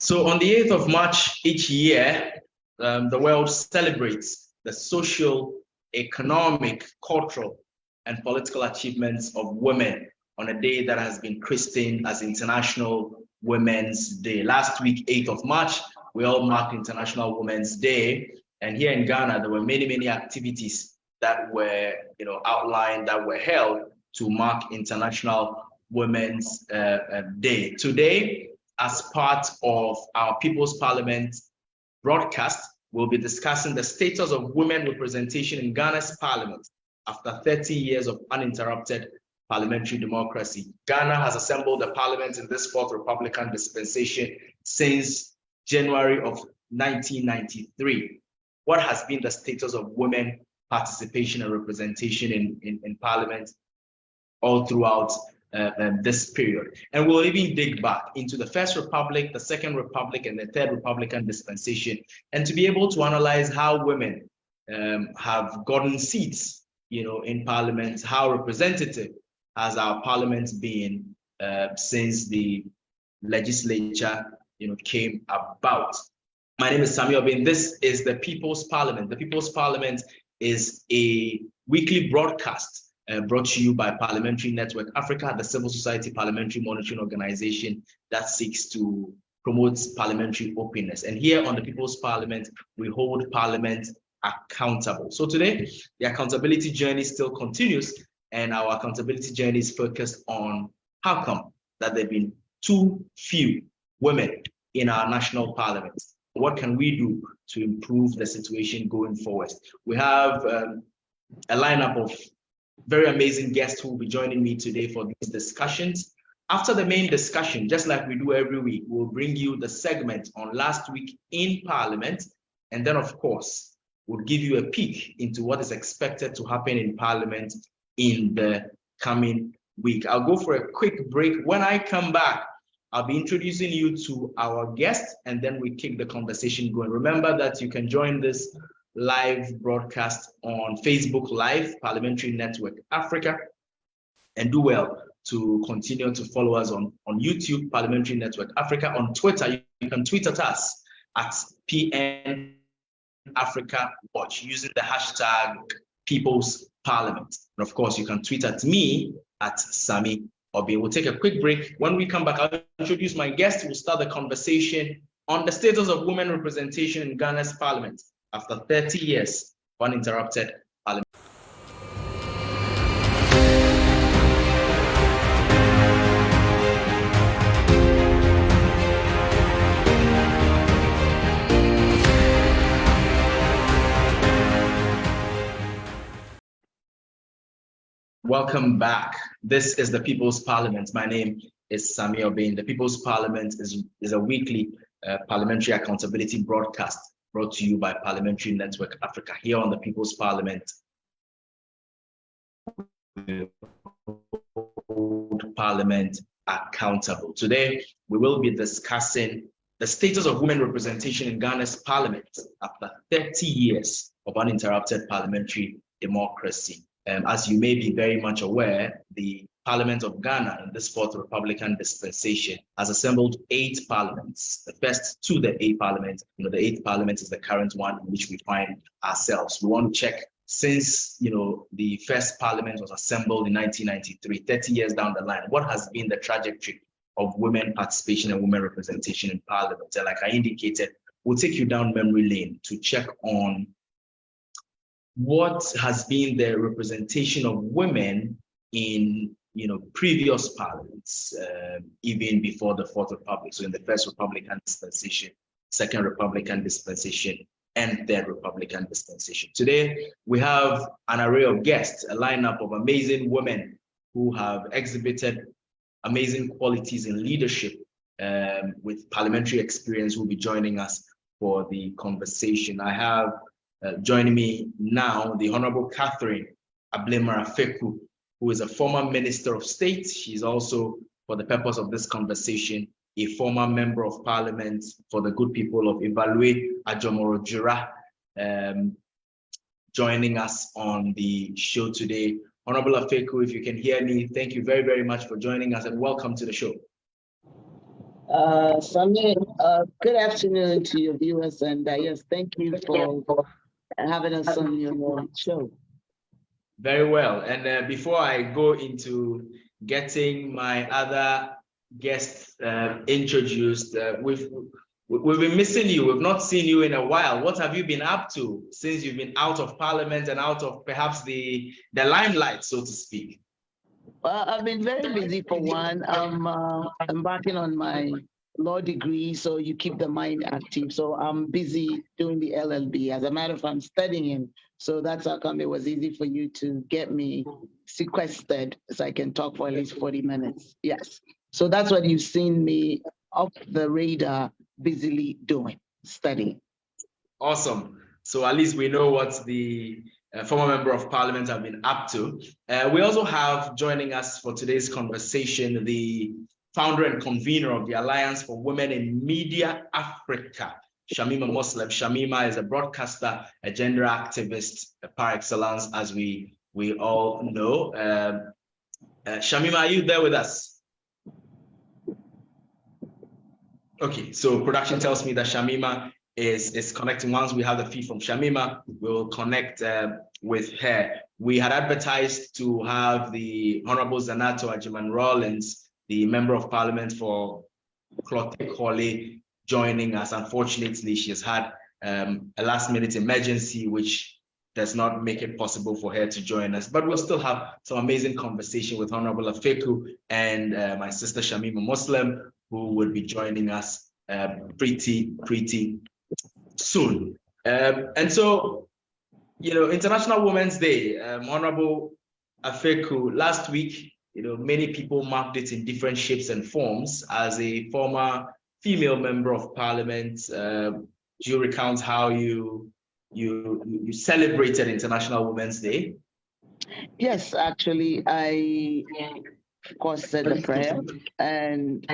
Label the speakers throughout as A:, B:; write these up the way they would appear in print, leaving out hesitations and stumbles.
A: So on the 8th of March each year, the world celebrates the social, economic, cultural, and political achievements of women on a day that has been christened as International Women's Day. Last week, 8th of March, we all marked International Women's Day. And here in Ghana, there were many activities that were outlined, that were held to mark International Women's Day. Today, as part of our People's Parliament broadcast, we'll be discussing the status of women representation in Ghana's parliament after 30 years of uninterrupted parliamentary democracy. Ghana has assembled a parliament in this fourth Republican dispensation since January of 1993. What has been the status of women participation and representation in parliament all throughout this period? And we'll even dig back into the First Republic, the Second Republic, and the Third Republican dispensation, and to be able to analyze how women have gotten seats, in parliament, how representative has our parliament been since the legislature, came about. My name is Samuel Bin. This is the People's Parliament. The People's Parliament is a weekly broadcast brought to you by Parliamentary Network Africa, the civil society parliamentary monitoring organization that seeks to promote parliamentary openness. And here on the People's Parliament, we hold Parliament accountable. So today, the accountability journey still continues, and our accountability journey is focused on how come that there have been too few women in our national parliament. What can we do to improve the situation going forward? We have a lineup of very amazing guests who will be joining me today for these discussions. After the main discussion, just like we do every week, we'll bring you the segment on last week in Parliament. And then, of course, we'll give you a peek into what is expected to happen in Parliament in the coming week. I'll go for a quick break. When I come back, I'll be introducing you to our guests, and then we keep the conversation going. Remember that you can join this live broadcast on Facebook Live, Parliamentary Network Africa, and do well to continue to follow us on YouTube, Parliamentary Network Africa. On Twitter, you can tweet at us at PN Africa Watch using the hashtag People's Parliament. And of course, you can tweet at me at Sami Obi. We'll take a quick break. When we come back, I'll introduce my guest. We'll start the conversation on the status of women representation in Ghana's parliament after 30 years of uninterrupted parliament. Welcome back. This is the People's Parliament. My name is Samuel Bain. The People's Parliament is a weekly parliamentary accountability broadcast brought to you by Parliamentary Network Africa. Here on the People's Parliament, Parliament accountable. Today, we will be discussing the status of women representation in Ghana's parliament after 30 years of uninterrupted parliamentary democracy. As you may be very much aware, the Parliament of Ghana in this fourth Republican dispensation has assembled 8 parliaments. The first to the 8th parliament, the 8th parliament is the current one in which we find ourselves. We want to check since, the first parliament was assembled in 1993, 30 years down the line, what has been the trajectory of women participation and women representation in parliament? And like I indicated, we'll take you down memory lane to check on what has been the representation of women in previous parliaments, even before the Fourth Republic. So in the First Republican dispensation, Second Republican dispensation, and Third Republican dispensation. Today, we have an array of guests, a lineup of amazing women who have exhibited amazing qualities in leadership with parliamentary experience who will be joining us for the conversation. I have joining me now, the Honorable Catherine Ablemara-Feku, who is a former Minister of State. She's also, for the purpose of this conversation, a former Member of Parliament for the good people of Ivalue, Ajomoro-Jura, joining us on the show today. Honorable Afeku, if you can hear me, thank you very, very much for joining us and welcome to the show.
B: Samir, good afternoon to your viewers, and yes, thank you for having us on your show.
A: Very well. And before I go into getting my other guests introduced, we've been missing you. We've not seen you in a while. What have you been up to since you've been out of Parliament and out of perhaps the limelight, so to speak?
B: Well, I've been very busy for one. I'm embarking on my law degree, so you keep the mind active. So I'm busy doing the LLB. As a matter of fact, I'm studying. So that's how come it was easy for you to get me sequestered so I can talk for at least 40 minutes. Yes. So that's what you've seen me off the radar busily doing, studying.
A: Awesome. So at least we know what the former member of parliament have been up to. We also have joining us for today's conversation the founder and convener of the Alliance for Women in Media Africa, Shamima Muslim. Shamima is a broadcaster, a gender activist par excellence, as we all know. Shamima, are you there with us? Okay, so production tells me that Shamima is connecting. Once we have the feed from Shamima, we will connect with her. We had advertised to have the Honorable Zanato Ajiman Rawlins, the Member of Parliament for Clotte Colley, joining us. Unfortunately, she has had a last-minute emergency, which does not make it possible for her to join us. But we'll still have some amazing conversation with Honorable Afeku and my sister Shamima Muslim, who will be joining us pretty soon. And so, you know, International Women's Day, Honorable Afeku, last week, you know, many people marked it in different shapes and forms. As a former female member of parliament, do you recount how you celebrated International Women's Day?
B: Yes, actually, I, of course, said the prayer and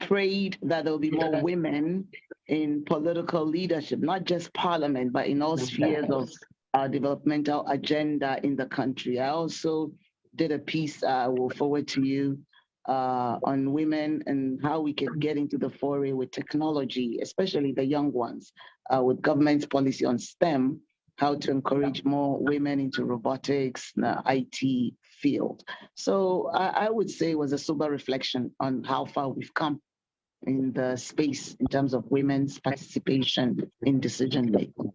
B: prayed that there will be more women in political leadership, not just parliament, but in all spheres of our developmental agenda in the country. I also did a piece I will forward to you on women and how we can get into the foray with technology, especially the young ones, with government's policy on STEM, how to encourage more women into robotics, the IT field. So I would say it was a sober reflection on how far we've come in the space in terms of women's participation in decision making.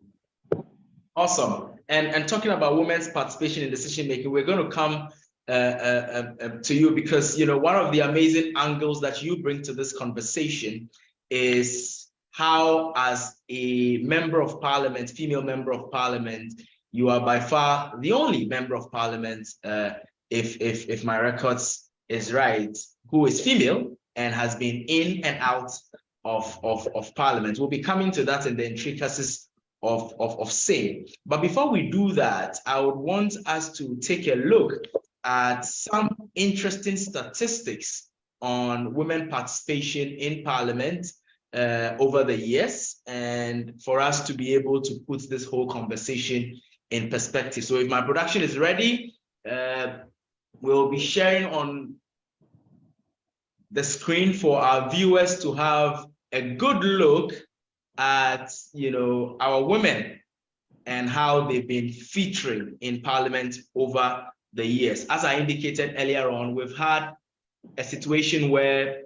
A: Awesome. And talking about women's participation in decision making, we're going to come to you because, you know, one of the amazing angles that you bring to this conversation is how, as a member of parliament, female member of parliament, you are by far the only member of parliament, if my records is right, who is female and has been in and out of parliament. We'll be coming to that in the intricacies of same. But before we do that, I would want us to take a look at some interesting statistics on women participation in parliament over the years, and for us to be able to put this whole conversation in perspective. So if my production is ready, we'll be sharing on the screen for our viewers to have a good look at, you know, our women and how they've been featuring in parliament over the years. As I indicated earlier on, we've had a situation where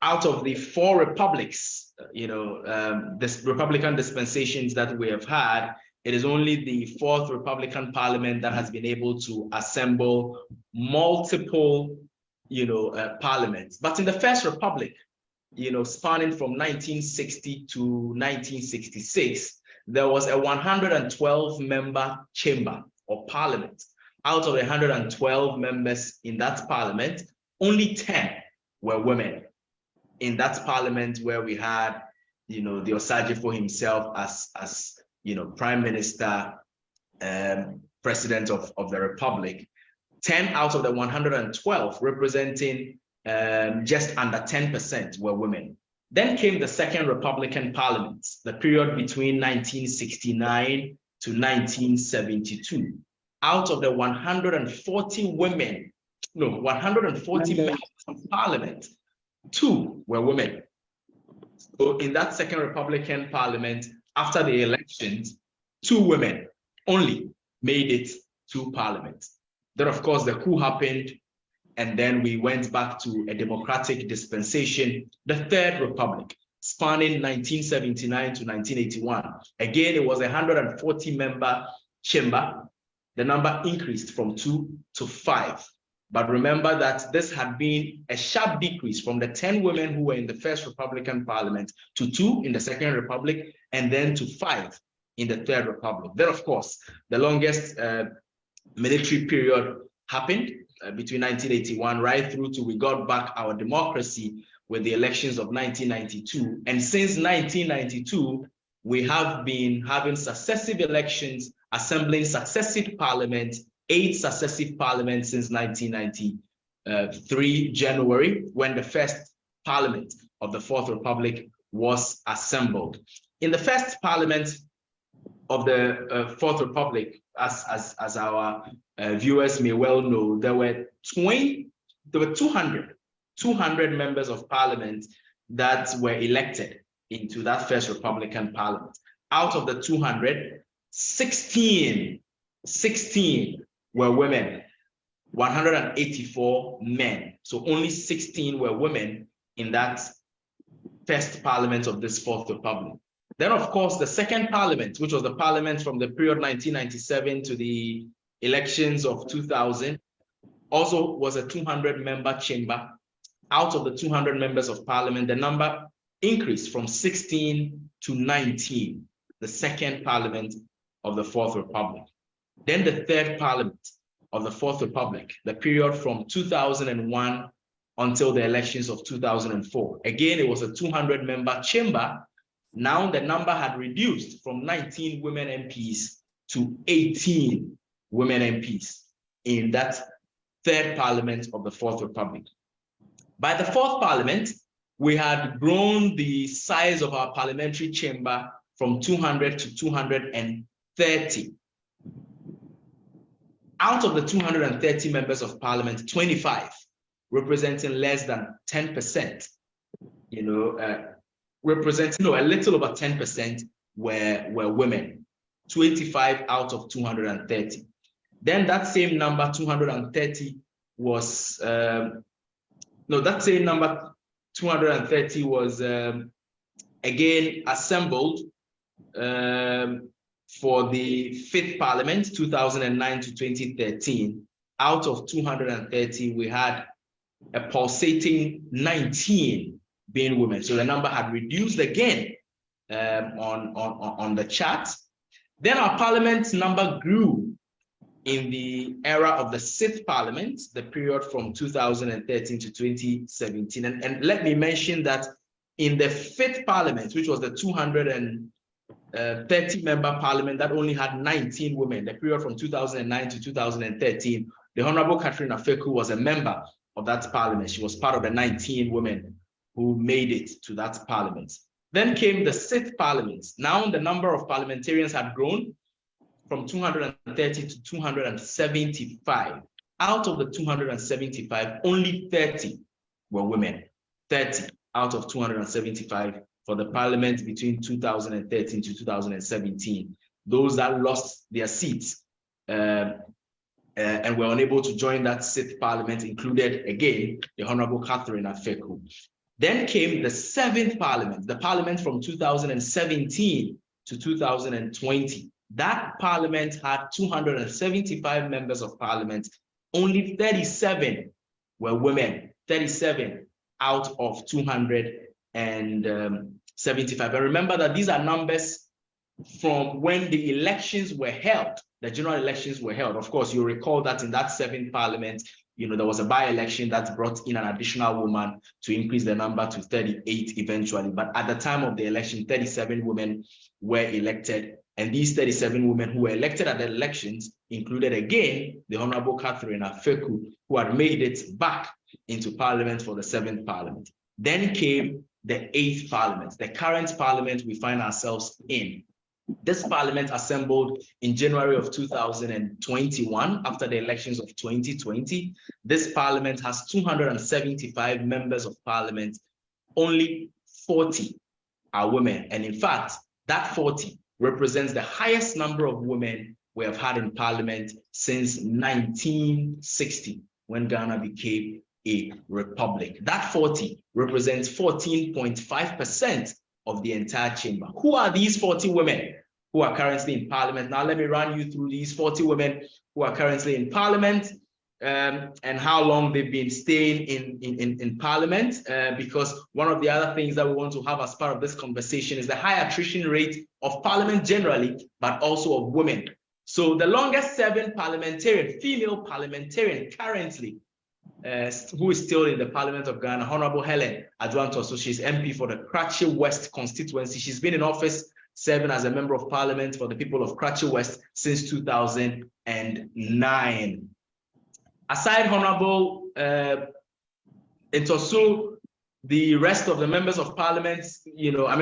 A: out of the 4 republics, you know, this Republican dispensations that we have had, it is only the 4th Republican Parliament that has been able to assemble multiple, you know, parliaments. But in the First Republic, you know, spanning from 1960 to 1966, there was a 112-member chamber or parliament. Out of the 112 members in that parliament, only 10 were women. In that parliament where we had, you know, the Osajifo himself as you know, Prime Minister, President of the Republic, 10 out of the 112, representing just under 10%, were women. Then came the second Republican Parliament, the period between 1969 to 1972. Out of the 140 women members of parliament, 2 were women. So in that second Republican parliament, after the elections, 2 women only made it to parliament. Then, of course, the coup happened, and then we went back to a democratic dispensation, the Third Republic, spanning 1979 to 1981. Again, it was a 140-member chamber. The number increased from 2 to 5. But remember that this had been a sharp decrease from the 10 women who were in the first Republican Parliament to 2 in the Second Republic, and then to 5 in the Third Republic. Then, of course, the longest military period happened between 1981 right through to we got back our democracy with the elections of 1992. And since 1992, we have been having successive elections, assembling successive parliaments, 8 successive parliaments since 1993 January, when the first parliament of the Fourth Republic was assembled. In the first parliament of the Fourth Republic, as our viewers may well know, there were 200 members of parliament that were elected into that first Republican parliament. Out of the 200, 16 were women, 184 men. So only 16 were women in that first parliament of this Fourth Republic. Then, of course, the second parliament, which was the parliament from the period 1997 to the elections of 2000, also was a 200-member chamber. Out of the 200 members of parliament, the number increased from 16 to 19, the second parliament of the Fourth Republic. Then the third parliament of the Fourth Republic, the period from 2001 until the elections of 2004. Again, it was a 200-member chamber. Now the number had reduced from 19 women MPs to 18 women MPs in that third parliament of the Fourth Republic. By the fourth parliament, we had grown the size of our parliamentary chamber from 200 to 230. Out of the 230 members of parliament, 25, representing less than 10%, representing a little over 10% were women, 25 out of 230. Then that same number, 230, was, that same number, 230 was again assembled for the fifth parliament, 2009 to 2013. Out of 230, we had a pulsating 19 being women. So the number had reduced again on the chart. Then our parliament number grew in the era of the sixth parliament, the period from 2013 to 2017. And let me mention that in the fifth parliament, which was the 230-member parliament that only had 19 women, the period from 2009 to 2013, the Honorable Catherine Afeku was a member of that parliament. She was part of the 19 women who made it to that parliament. Then came the sixth parliament. Now the number of parliamentarians had grown from 230 to 275. Out of the 275, only 30 were women. 30 out of 275 for the parliament between 2013 to 2017. Those that lost their seats and were unable to join that sixth parliament included, again, the Honorable Catherine Afeku. Then came the seventh parliament, the parliament from 2017 to 2020. That parliament had 275 members of parliament. Only 37 were women, 37 out of 275. And remember that these are numbers from when the elections were held, the general elections were held. Of course, you'll recall that in that seventh parliament, there was a by-election that brought in an additional woman to increase the number to 38 eventually. But at the time of the election, 37 women were elected. And these 37 women who were elected at the elections included, again, the Honorable Catherine Afeku, who had made it back into parliament for the seventh parliament. Then came the eighth parliament, the current parliament we find ourselves in. This parliament assembled in January of 2021 after the elections of 2020. This parliament has 275 members of parliament. Only 40 are women. And in fact, that 40 represents the highest number of women we have had in parliament since 1960, when Ghana became a republic. That 40 represents 14.5% of the entire chamber. Who are these 40 women who are currently in parliament? Now, let me run you through these 40 women who are currently in parliament and how long they've been staying in parliament, because one of the other things that we want to have as part of this conversation is the high attrition rate of parliament generally, but also of women. So the longest serving parliamentarian, female parliamentarian currently, who is still in the Parliament of Ghana, Honorable Helen Adwanto. So she's MP for the Kratche West constituency. She's been in office serving as a member of parliament for the people of Kratche West since 2009. Aside Honorable Ntosu, the rest of the members of parliament,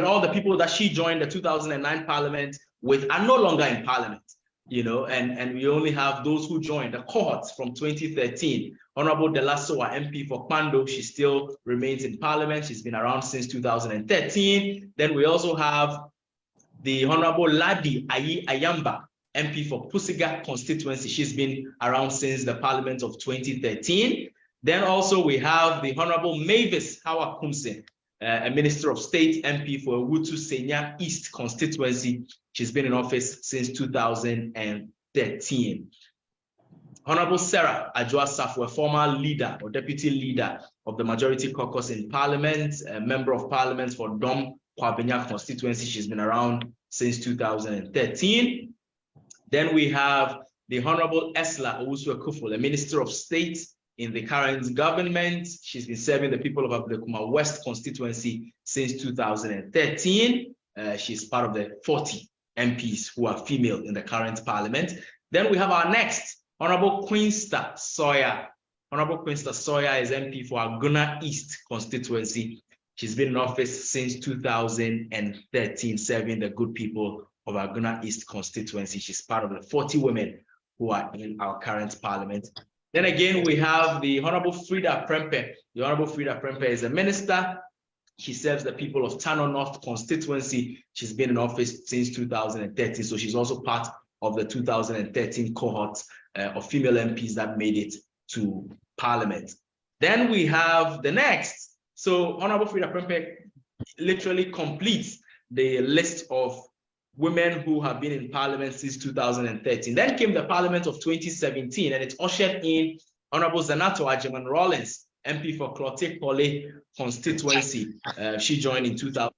A: all the people that she joined the 2009 parliament with are no longer in parliament. And we only have those who joined the cohorts from 2013. Honorable Delasoa, MP for Kwando, she still remains in parliament. She's been around since 2013. Then we also have the Honorable Ladi Ayi Ayamba, MP for Pusiga constituency. She's been around since the parliament of 2013. Then also we have the Honorable Mavis Hawa Kumse, a Minister of State, MP for Wutu Senya East constituency. She's been in office since 2013. Honorable Sarah Adjoa Safo, a former leader or deputy leader of the majority caucus in parliament, a member of parliament for Dom Kwabenya constituency. She's been around since 2013. Then we have the Honorable Esla Owusu-Ekufo, a Minister of State in the current government. She's been serving the people of Ablekuma West constituency since 2013. She's part of the 40 MPs who are female in the current parliament. Then we have our next, Honorable Queensta Sawyer. Honorable Queensta Sawyer is MP for Aguna East constituency. She's been in office since 2013, serving the good people of Aguna East constituency. She's part of the 40 women who are in our current parliament. Then again, we have the Honorable Frida Prempe. The Honorable Frida Prempe is a minister. She serves the people of Tano North constituency. She's been in office since 2013, so she's also part of the 2013 cohort of female MPs that made it to parliament. Then we have the next. So Honorable Frida Prempe literally completes the list of women who have been in parliament since 2013. Then came the parliament of 2017, and it ushered in Honorable Zanato Ajeman Rawlins, MP for Clote Kole constituency. She joined in 2000.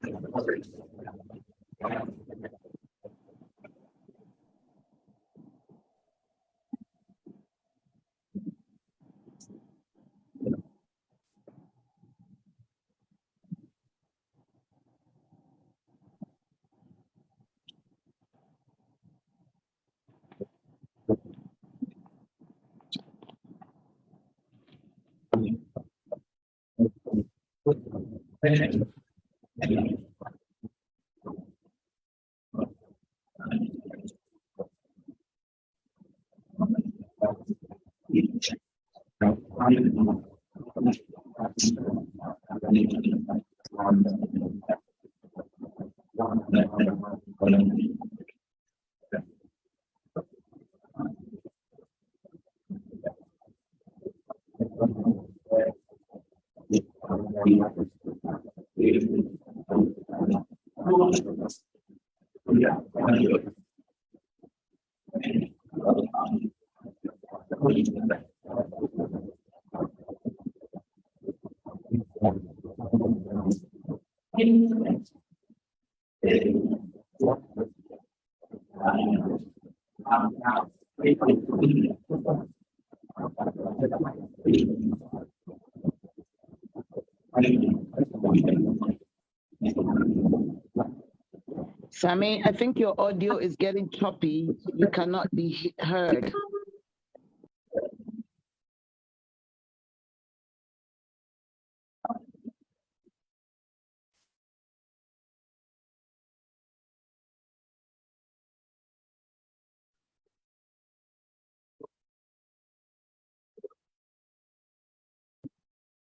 B: Sammy, I think your audio is getting choppy. You cannot be heard.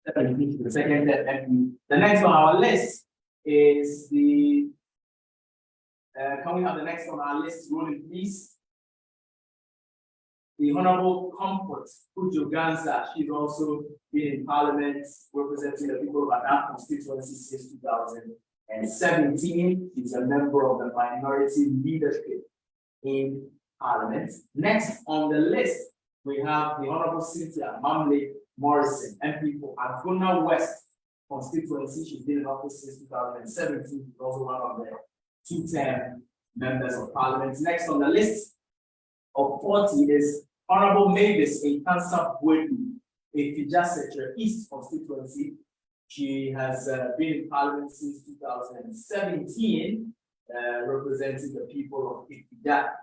A: the second MP. The next on our list is the, can we have the next on our list rolling, please? The Honorable Comfort Ujoganza, she's also been in Parliament representing the people of that constituency since 2017. She's a member of the minority leadership in Parliament. Next on the list, we have the Honorable Cynthia Mamle Morrison, MP for Agona West constituency. She's been in office since 2017. She's also one of the two-term members of Parliament. Next on the list of 40 is Honorable Mavis in Kansa Bwedu, a Fija East constituency. She has been in Parliament since 2017, representing the people of Fija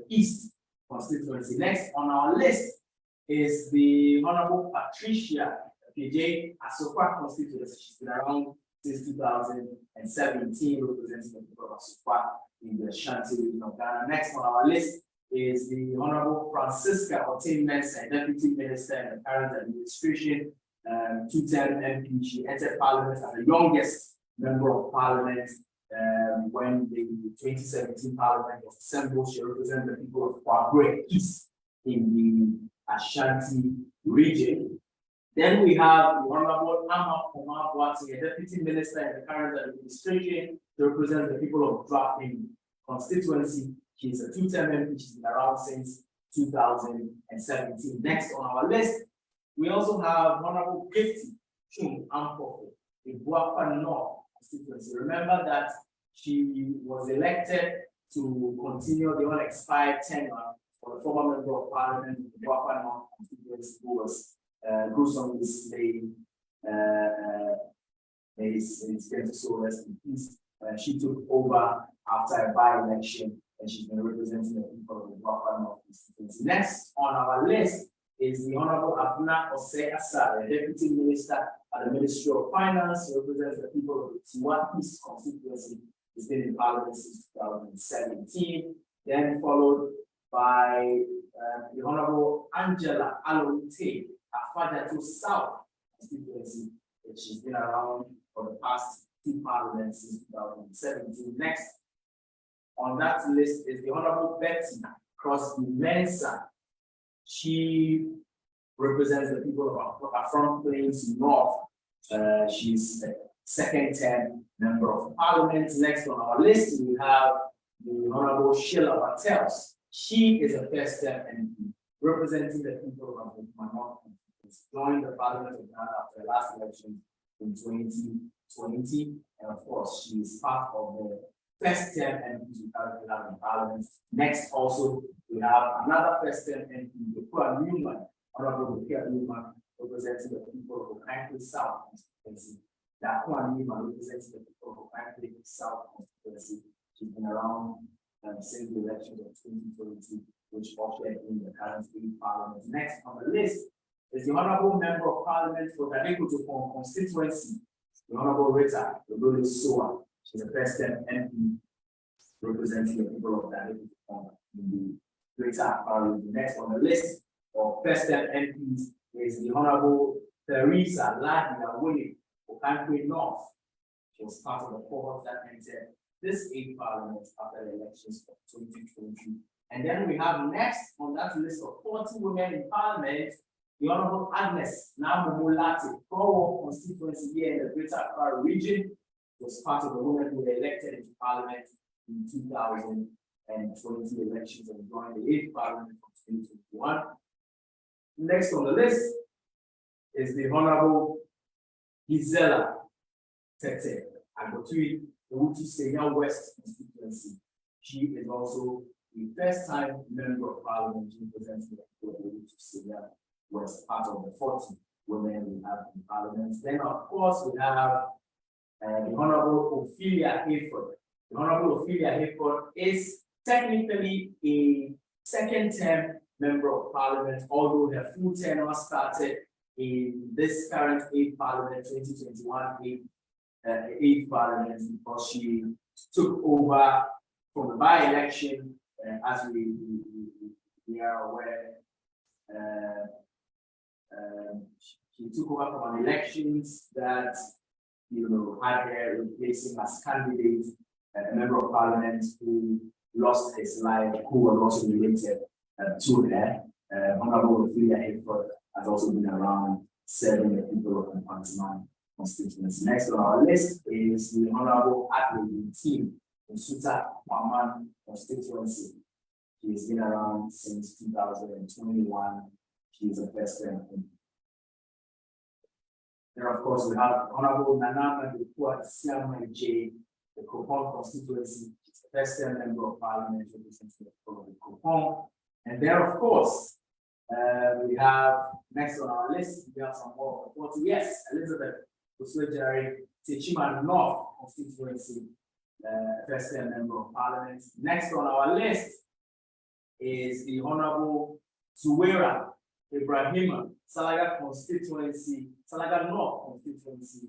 A: East constituency. Next on our list is the Honorable Patricia PJ Asokwa constituency. She's been around since 2017, representing the people of Asokwa in the Ashanti region of Ghana. Next on our list is the Honorable Francisca Otin-Mensah, Deputy Minister in the current administration, two-term MP. She entered Parliament as the youngest member of Parliament when the 2017 Parliament was assembled. She represented the people of Kwagwe East in the Ashanti region. Then we have the Honorable Amma Pomar Boateng, a Deputy Minister in the current administration, to represent the people of Drapping constituency. She's a two-term MP. She's been around since 2017. Next on our list, we also have Honorable Gifty Chung Ampofo, in Buapa North constituency. Remember that she was elected to continue the unexpired tenure for the former member of Parliament in the Buapa North constituency who was gruesomely slain. It's going to so rest in peace. She took over after a by-election, and she's been representing the people of the Buapa North constituency. Next on our list is the Honorable Abuna Ose Asare, Deputy Minister at the Ministry of Finance, who represents the people of the Tiwa East constituency. He's been in Parliament since 2017. Then followed by the Honorable Angela Alonte, Afadatu South constituency, which she's been around for the past two parliaments since 2017. Next on that list is the Honorable Betty Crosby Mensah. She represents the people of Afron Plains North. She's a second-term member of Parliament. Next on our list, we have the Honorable Sheila Bartels. She is a first-term MP representing the people of the minority. Joined the Parliament of Ghana after the last election in 2020, and of course, she is part of the first-term MP we currently have in Parliament. Next, also, we have another first-term MP, Dukwa Newman, Honorable Dukwa Newman, representing the people of Okanke South constituency. Dukwa Newman representing the people of Okanke South constituency. She's been around since the election of 2020, which ushered in the current Parliament. Next on the list is the Honorable Member of Parliament for Dadekotopon constituency, the Honorable Rita Lobole Soa. She's a first-term MP representing the people of Dadekotopon in the Greater Parliament. Next on the list of first-term MPs is the Honorable Theresa Ladina Willie for Okanke North. She was part of the cohort that entered this 8th Parliament after the elections of 2020. And then we have next on that list of 40 women in Parliament, the Honorable Agnes Namumulati, Prowo constituency here in the Greater Accra region, was part of the women who were elected into Parliament in 2020 elections and joined the 8th Parliament of 2021. Next on the list is the Honorable Gisela Tete Agotui, the Wutu Senya West constituency. She is also the first-time member of Parliament representing the Wutu Senya West, part of the 40 women we have in Parliament. Then, of course, we have the Honorable Ophelia Hayford. The Honorable Ophelia Hayford is technically a second-term member of Parliament, although her full tenure started in this current 8th Parliament, 2021 8th Parliament, because she took over from the by-election, as we are aware.
C: She took over from elections that, had her replacing as candidate a member of parliament who lost his life, who was also related to her. Honorable Ophelia Hayford has also been around serving the people of the Pantaman constituency. Next on our list is the Honorable Adley team in Suta Paman constituency. She has been around since 2021. She is a first-term MP. Then, of course, we have Honorable Nana Dukua Siama J, the Kopon constituency. She's a first-term member of parliament representing the people of the Kopon. And there, of course, we have next on our list, we have some more. Yes, Elizabeth Oswejari, Techiman North constituency, first-term member of parliament. Next on our list is the Honorable Zuwera Ibrahima, Salaga constituency, Salaga North constituency,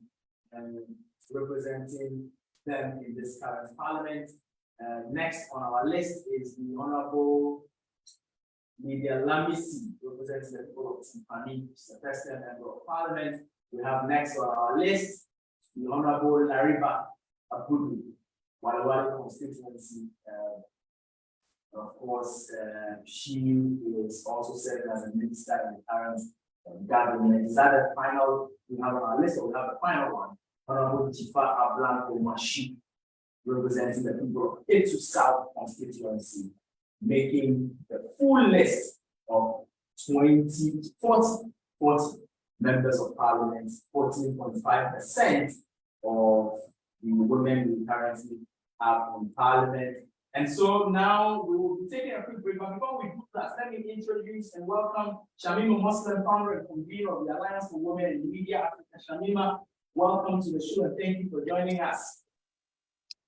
C: representing them in this current parliament. Next on our list is the Honorable Lydia Lamisi, representing the people of Timpani, she's a first-term member of parliament. We have next on our list the Honorable Lariba Abudu, Walawali constituency. Of course, she is also serving as a minister in the current government. Is that the final we have on our list, or we have the final one? Honorable Chifa Ablanco Mashi, representing the people of Etu South constituency, making the full list of 40 members of parliament, 14.5% of the women we currently have in parliament. And so now we will be taking a quick break, but before we do that, let me introduce and welcome Shamima Muslim, founder and convener of the Alliance for Women in Media Africa. Shamima, welcome to the show and thank you for joining us.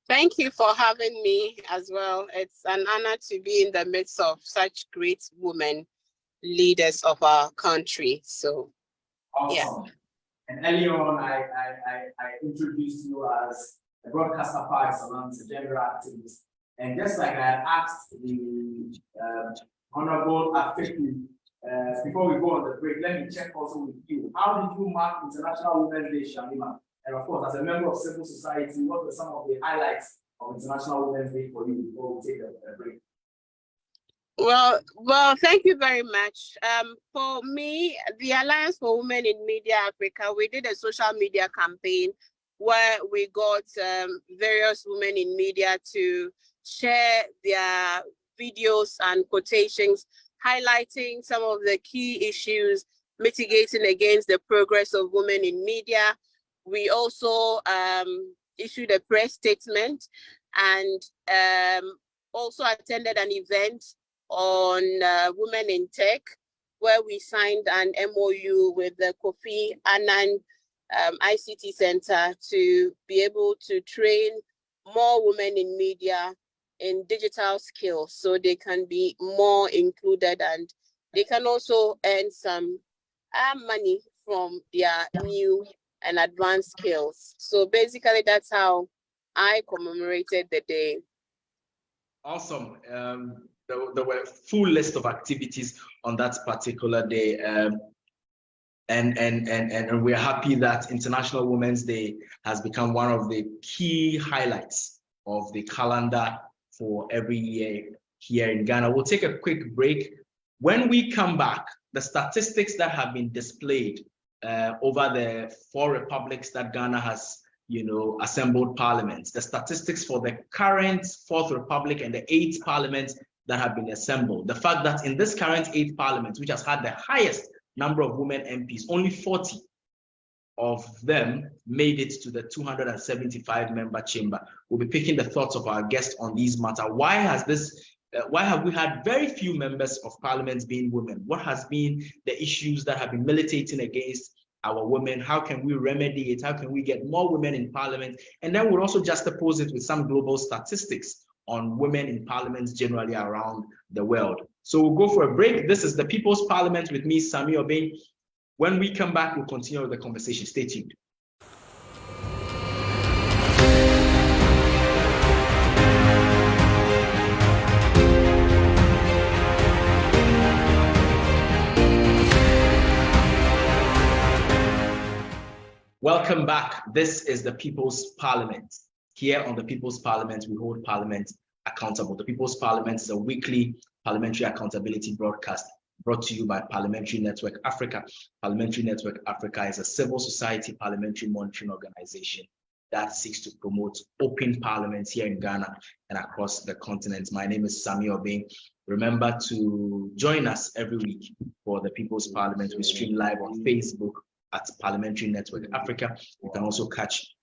D: Thank you for having me as well. It's an honor to be in the midst of such great women leaders of our country. So,
C: awesome.
D: Yeah.
C: And earlier on, I introduced you as a broadcaster par excellence, a gender activist. And just like I had asked the Honorable Afeki, before we go on the break, let me check also with you. How did you mark International Women's Day, Shamima? And of course, as a member of civil society, what were some of the highlights of International Women's Day for you before we take a break?
D: Well, thank you very much. For me, the Alliance for Women in Media Africa, we did a social media campaign where we got various women in media to share their videos and quotations highlighting some of the key issues mitigating against the progress of women in media. We also issued a press statement and also attended an event on women in tech, where we signed an MOU with the Kofi Annan ICT Center to be able to train more women in media in digital skills so they can be more included and they can also earn some money from their new and advanced skills. So basically that's how I commemorated the day.
A: Awesome. There were a full list of activities on that particular day. And we're happy that International Women's Day has become one of the key highlights of the calendar for every year here in Ghana. We'll take a quick break. When we come back, the statistics that have been displayed over the 4 republics that Ghana has, assembled parliaments, the statistics for the current 4th republic and the 8th parliament that have been assembled, the fact that in this current 8th parliament, which has had the highest number of women MPs, only 40 of them made it to the 275 member chamber. We'll be picking the thoughts of our guests on these matters. Why have we had very few members of parliament being women? What has been the issues that have been militating against our women? How can we remedy it? How can we get more women in parliament? And then we'll also juxtapose it with some global statistics on women in parliaments generally around the world. So we'll go for a break. This is the People's Parliament with me, Sami Obeng. When we come back, we'll continue the conversation. Stay tuned. Welcome back. This is the People's Parliament. Here on the People's Parliament, we hold Parliament accountable. The People's Parliament is a weekly parliamentary accountability broadcast brought to you by Parliamentary Network Africa. Parliamentary Network Africa is a civil society parliamentary monitoring organization that seeks to promote open parliaments here in Ghana and across the continent. My name is Sami Obeng. Remember to join us every week for the People's Parliament. We stream live on Facebook at Parliamentary Network Africa. You can also catch,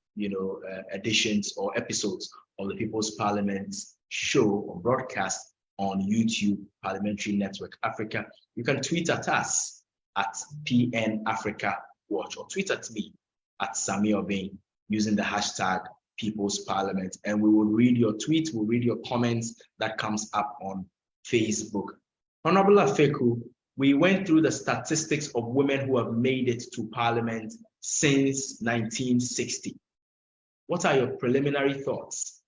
A: editions or episodes of the People's Parliament show or broadcast on YouTube, Parliamentary Network Africa. You can tweet at us at PN Africa Watch, or tweet at me at Sami Obeng using the hashtag People's Parliament, and we will read your tweets, we'll read your comments that comes up on Facebook. Honorable Afeku, we went through the statistics of women who have made it to Parliament since 1960. What are your preliminary thoughts?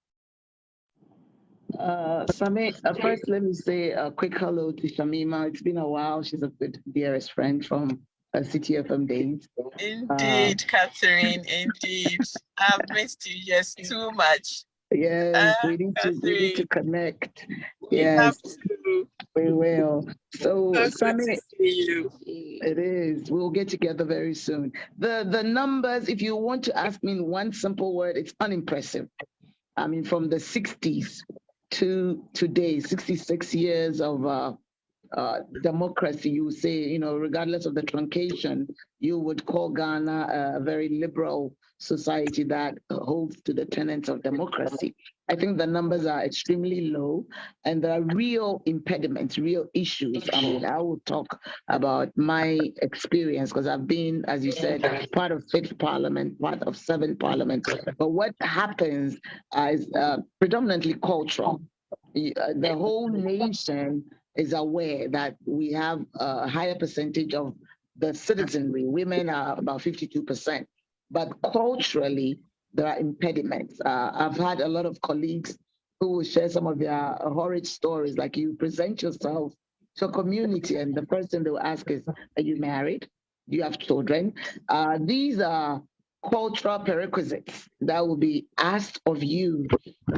B: Sami, first let me say a quick hello to Shamima. It's been a while. She's a good dearest friend from City FM days.
E: Indeed, Catherine, indeed. I've missed you just too much.
B: Yes, we need to connect.
E: We
B: Yes,
E: have to.
B: we will. So, Sami,
E: good to see you.
B: it is. We'll get together very soon. The numbers, if you want to ask me in one simple word, it's unimpressive. I mean, from the 60s to today, 66 years of democracy, you say, regardless of the truncation, you would call Ghana a very liberal society that holds to the tenets of democracy. I think the numbers are extremely low, and there are real impediments, real issues. I mean, I will talk about my experience because I've been, as you said, part of 6th Parliament, part of 7th Parliament. But what happens is predominantly cultural. The whole nation is aware that we have a higher percentage of the citizenry. Women are about 52%. But culturally, there are impediments. I've had a lot of colleagues who will share some of their horrid stories, like you present yourself to a community and the first thing they will ask is, are you married? Do you have children? These are cultural prerequisites that will be asked of you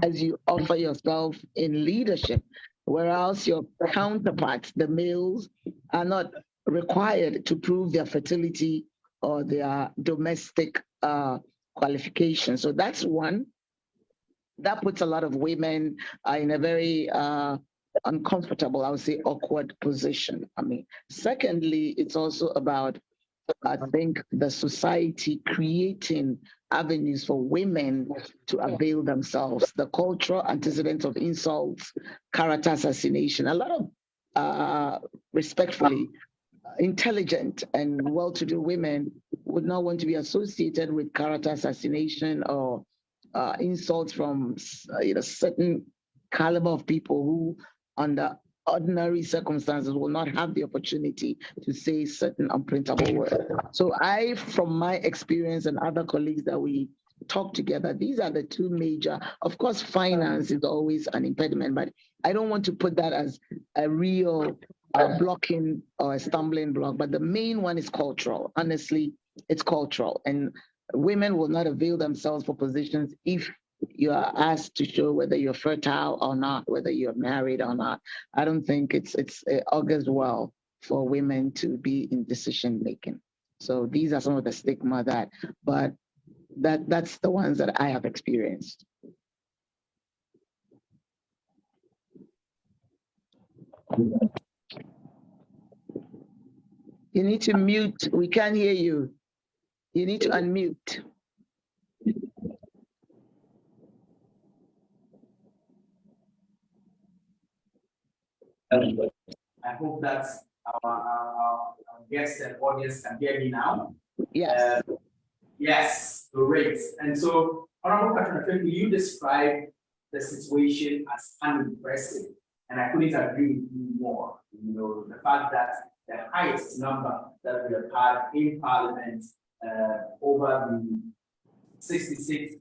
B: as you offer yourself in leadership, whereas your counterparts, the males, are not required to prove their fertility or their domestic qualifications. So that's one. That puts a lot of women in a very uncomfortable, I would say, awkward position. I mean, secondly, it's also about, I think, the society creating avenues for women to avail themselves. The cultural antecedents of insults, character assassination, a lot of, respectfully, intelligent and well-to-do women would not want to be associated with character assassination or insults from certain caliber of people who, under ordinary circumstances, will not have the opportunity to say certain unprintable words. So from my experience and other colleagues that we talk together, these are the two major. Of course, finance is always an impediment, but I don't want to put that as a real blocking or a stumbling block, but the main one is cultural. Honestly, it's cultural, and women will not avail themselves for positions if you are asked to show whether you're fertile or not, whether you're married or not. I don't think it augurs well for women to be in decision making. So these are some of the stigma that's the ones that I have experienced. You need to mute. We can't hear you. You need to unmute.
C: I hope that our guests and audience can hear me now.
B: Yes.
C: Yes, great. And so, Honorable Catherine, you describe the situation as unimpressive, and I couldn't agree with you more. The fact that the highest number that we have had in Parliament over the 60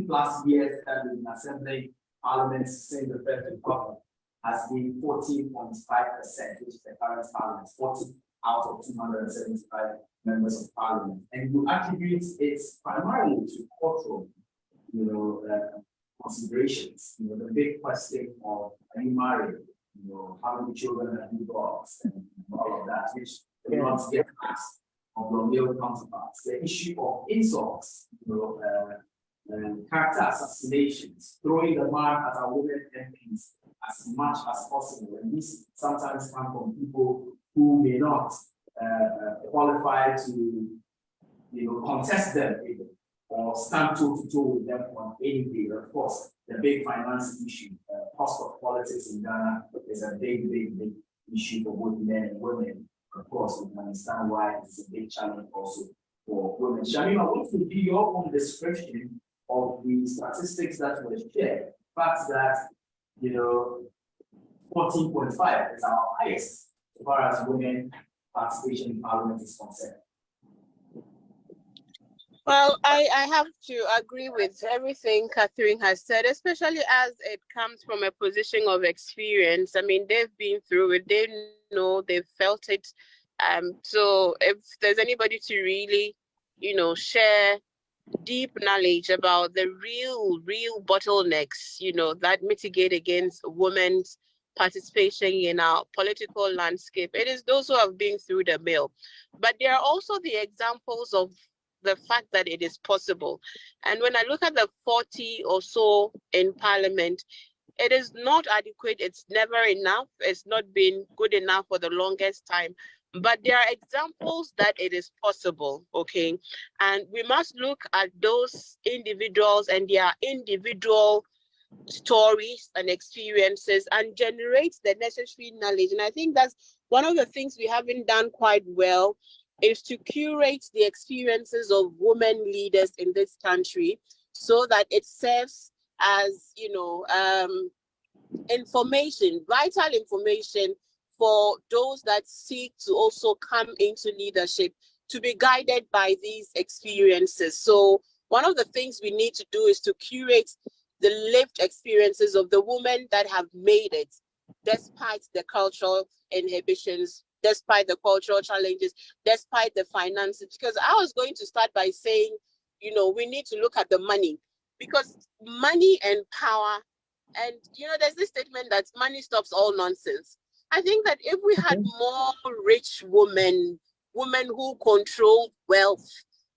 C: plus years that we've been assembling Parliament since the First Republic has been 14.5%, which is the current Parliament, 40 out of 275 members of parliament, and you attribute it primarily to cultural, considerations. The big question of, are you married? How many children have you got, and all of that, which do not get asked of your male counterparts. The issue of insults, character assassinations, throwing the mud at our women MPs as much as possible, and these sometimes come from people who may not qualify to, contest them even, or stand toe to toe with them on any day. Of course, the big finance issue, cost of politics in Ghana is a big issue for both men and women. Of course, we can understand why it's a big challenge also for women. Shamima, what would be your own description of the statistics that were shared? The fact that 14.5 is our highest as far as women participation in parliament is concerned.
D: Well, I have to agree with everything Catherine has said, especially as it comes from a position of experience. I mean, they've been through it, they know, they've felt it. So if there's anybody to really, share deep knowledge about the real bottlenecks, that mitigate against women's participation in our political landscape, it is those who have been through the mill. But there are also the examples of the fact that it is possible. And when I look at the 40 or so in parliament, it is not adequate. It's never enough. It's not been good enough for the longest time. But there are examples that it is possible, okay? And we must look at those individuals and their individual stories and experiences and generate the necessary knowledge. And I think that's one of the things we haven't done quite well, is to curate the experiences of women leaders in this country so that it serves as, information, vital information for those that seek to also come into leadership, to be guided by these experiences. So one of the things we need to do is to curate the lived experiences of the women that have made it, despite the cultural inhibitions, despite the cultural challenges, despite the finances. Because I was going to start by saying, we need to look at the money, because money and power, and there's this statement that money stops all nonsense. I think that if we had more rich women who control wealth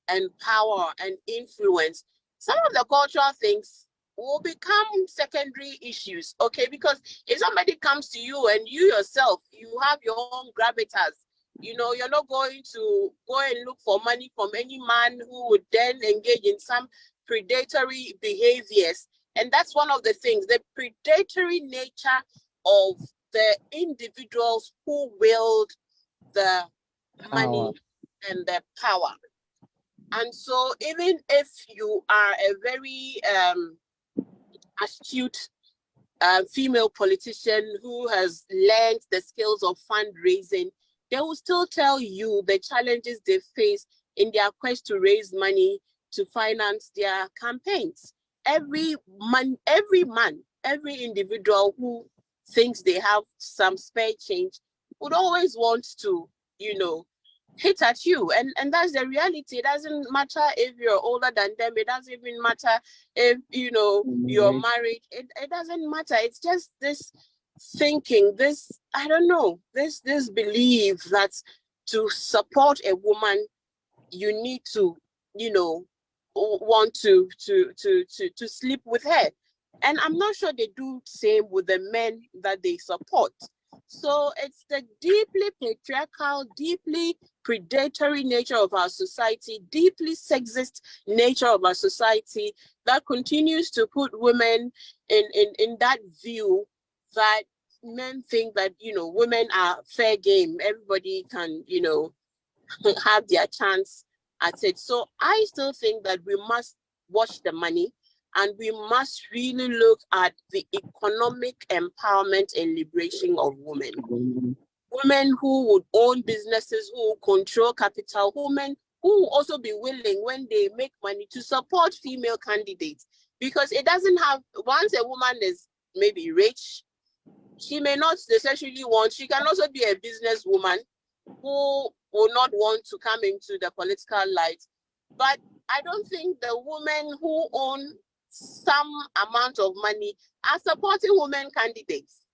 D: and power and influence, some of the cultural things will become secondary issues, okay? Because if somebody comes to you and you yourself, you have your own gravitas, you're not going to go and look for money from any man who would then engage in some predatory behaviors. And that's one of the things, the predatory nature of the individuals who wield the money and the power. And so even if you are a very astute female politician who has learned the skills of fundraising, they will still tell you the challenges they face in their quest to raise money to finance their campaigns. Every individual who thinks they have some spare change would always want to, hit at you. And that's the reality. It doesn't matter if you're older than them. It doesn't even matter if, you're married. It doesn't matter. It's just this thinking, this, I don't know, this belief that to support a woman, you need to, want to sleep with her. And I'm not sure they do the same with the men that they support. So it's the deeply patriarchal, deeply predatory nature of our society, deeply sexist nature of our society that continues to put women in that view that men think that, women are fair game. Everybody can, have their chance at it. So I still think that we must watch the money, and we must really look at the economic empowerment and liberation of women. Women who would own businesses, who control capital, women who will also be willing, when they make money, to support female candidates. Because it doesn't have, once a woman is maybe rich, she may not necessarily want, she can also be a businesswoman who will not want to come into the political light. But I don't think the women who own some amount of money are supporting women candidates.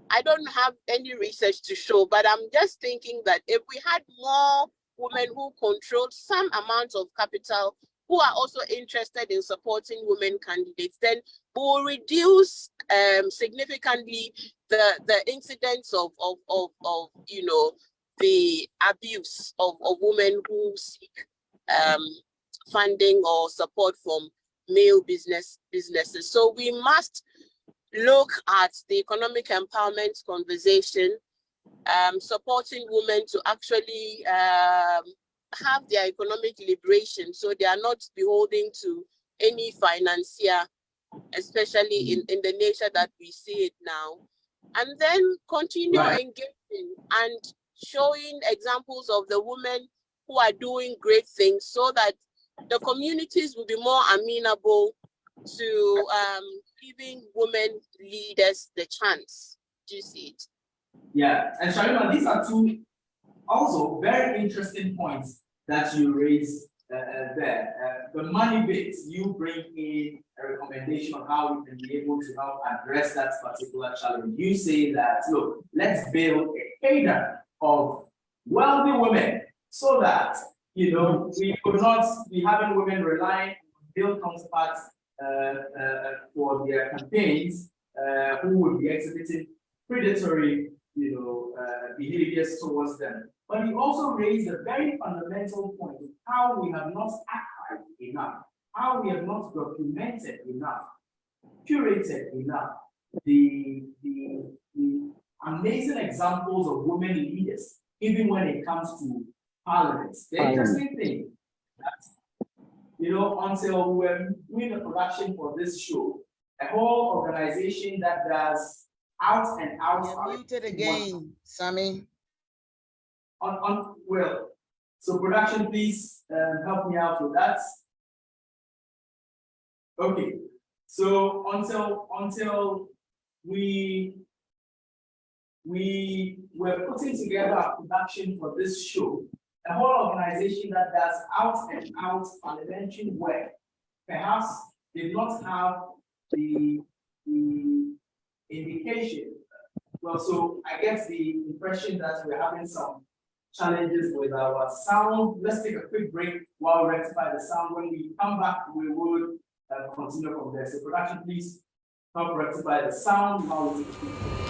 D: I don't have any research to show, but I'm just thinking that if we had more women who controlled some amount of capital, who are also interested in supporting women candidates, then we will reduce significantly the incidents of the abuse of women who seek funding or support from male businesses. So we must look at the economic empowerment conversation, supporting women to actually have their economic liberation, so they are not beholden to any financier, especially in the nature that we see it now. And then continue engaging and showing examples of the women who are doing great things, so that the communities will be more amenable to giving women leaders the chance. Do you see it?
C: Yeah, and Sharima, these are two also very interesting points that you raise there. The money bit, you bring in a recommendation on how we can be able to help address that particular challenge. You say that, look, let's build a cadre of wealthy women so that, we could not be having women relying on male counterparts for their campaigns, who would be exhibiting predatory, behaviors towards them. But you also raised a very fundamental point of how we have not archived enough, how we have not documented enough, curated enough the amazing examples of women leaders, even when it comes to parliament. The interesting thing that, until we were doing the production for this show, a whole organization that does out and out.
F: You're muted again, Sammy.
C: Well, so production, please help me out with that. Okay, so until we were putting together a production for this show, a whole organization that does out and out parliamentary work, perhaps did not have the indication. Well, so I get the impression that we're having some challenges with our sound. Let's take a quick break while we rectify the sound. When we come back, we will continue from there. So production, please help rectify the sound while we take a quick break.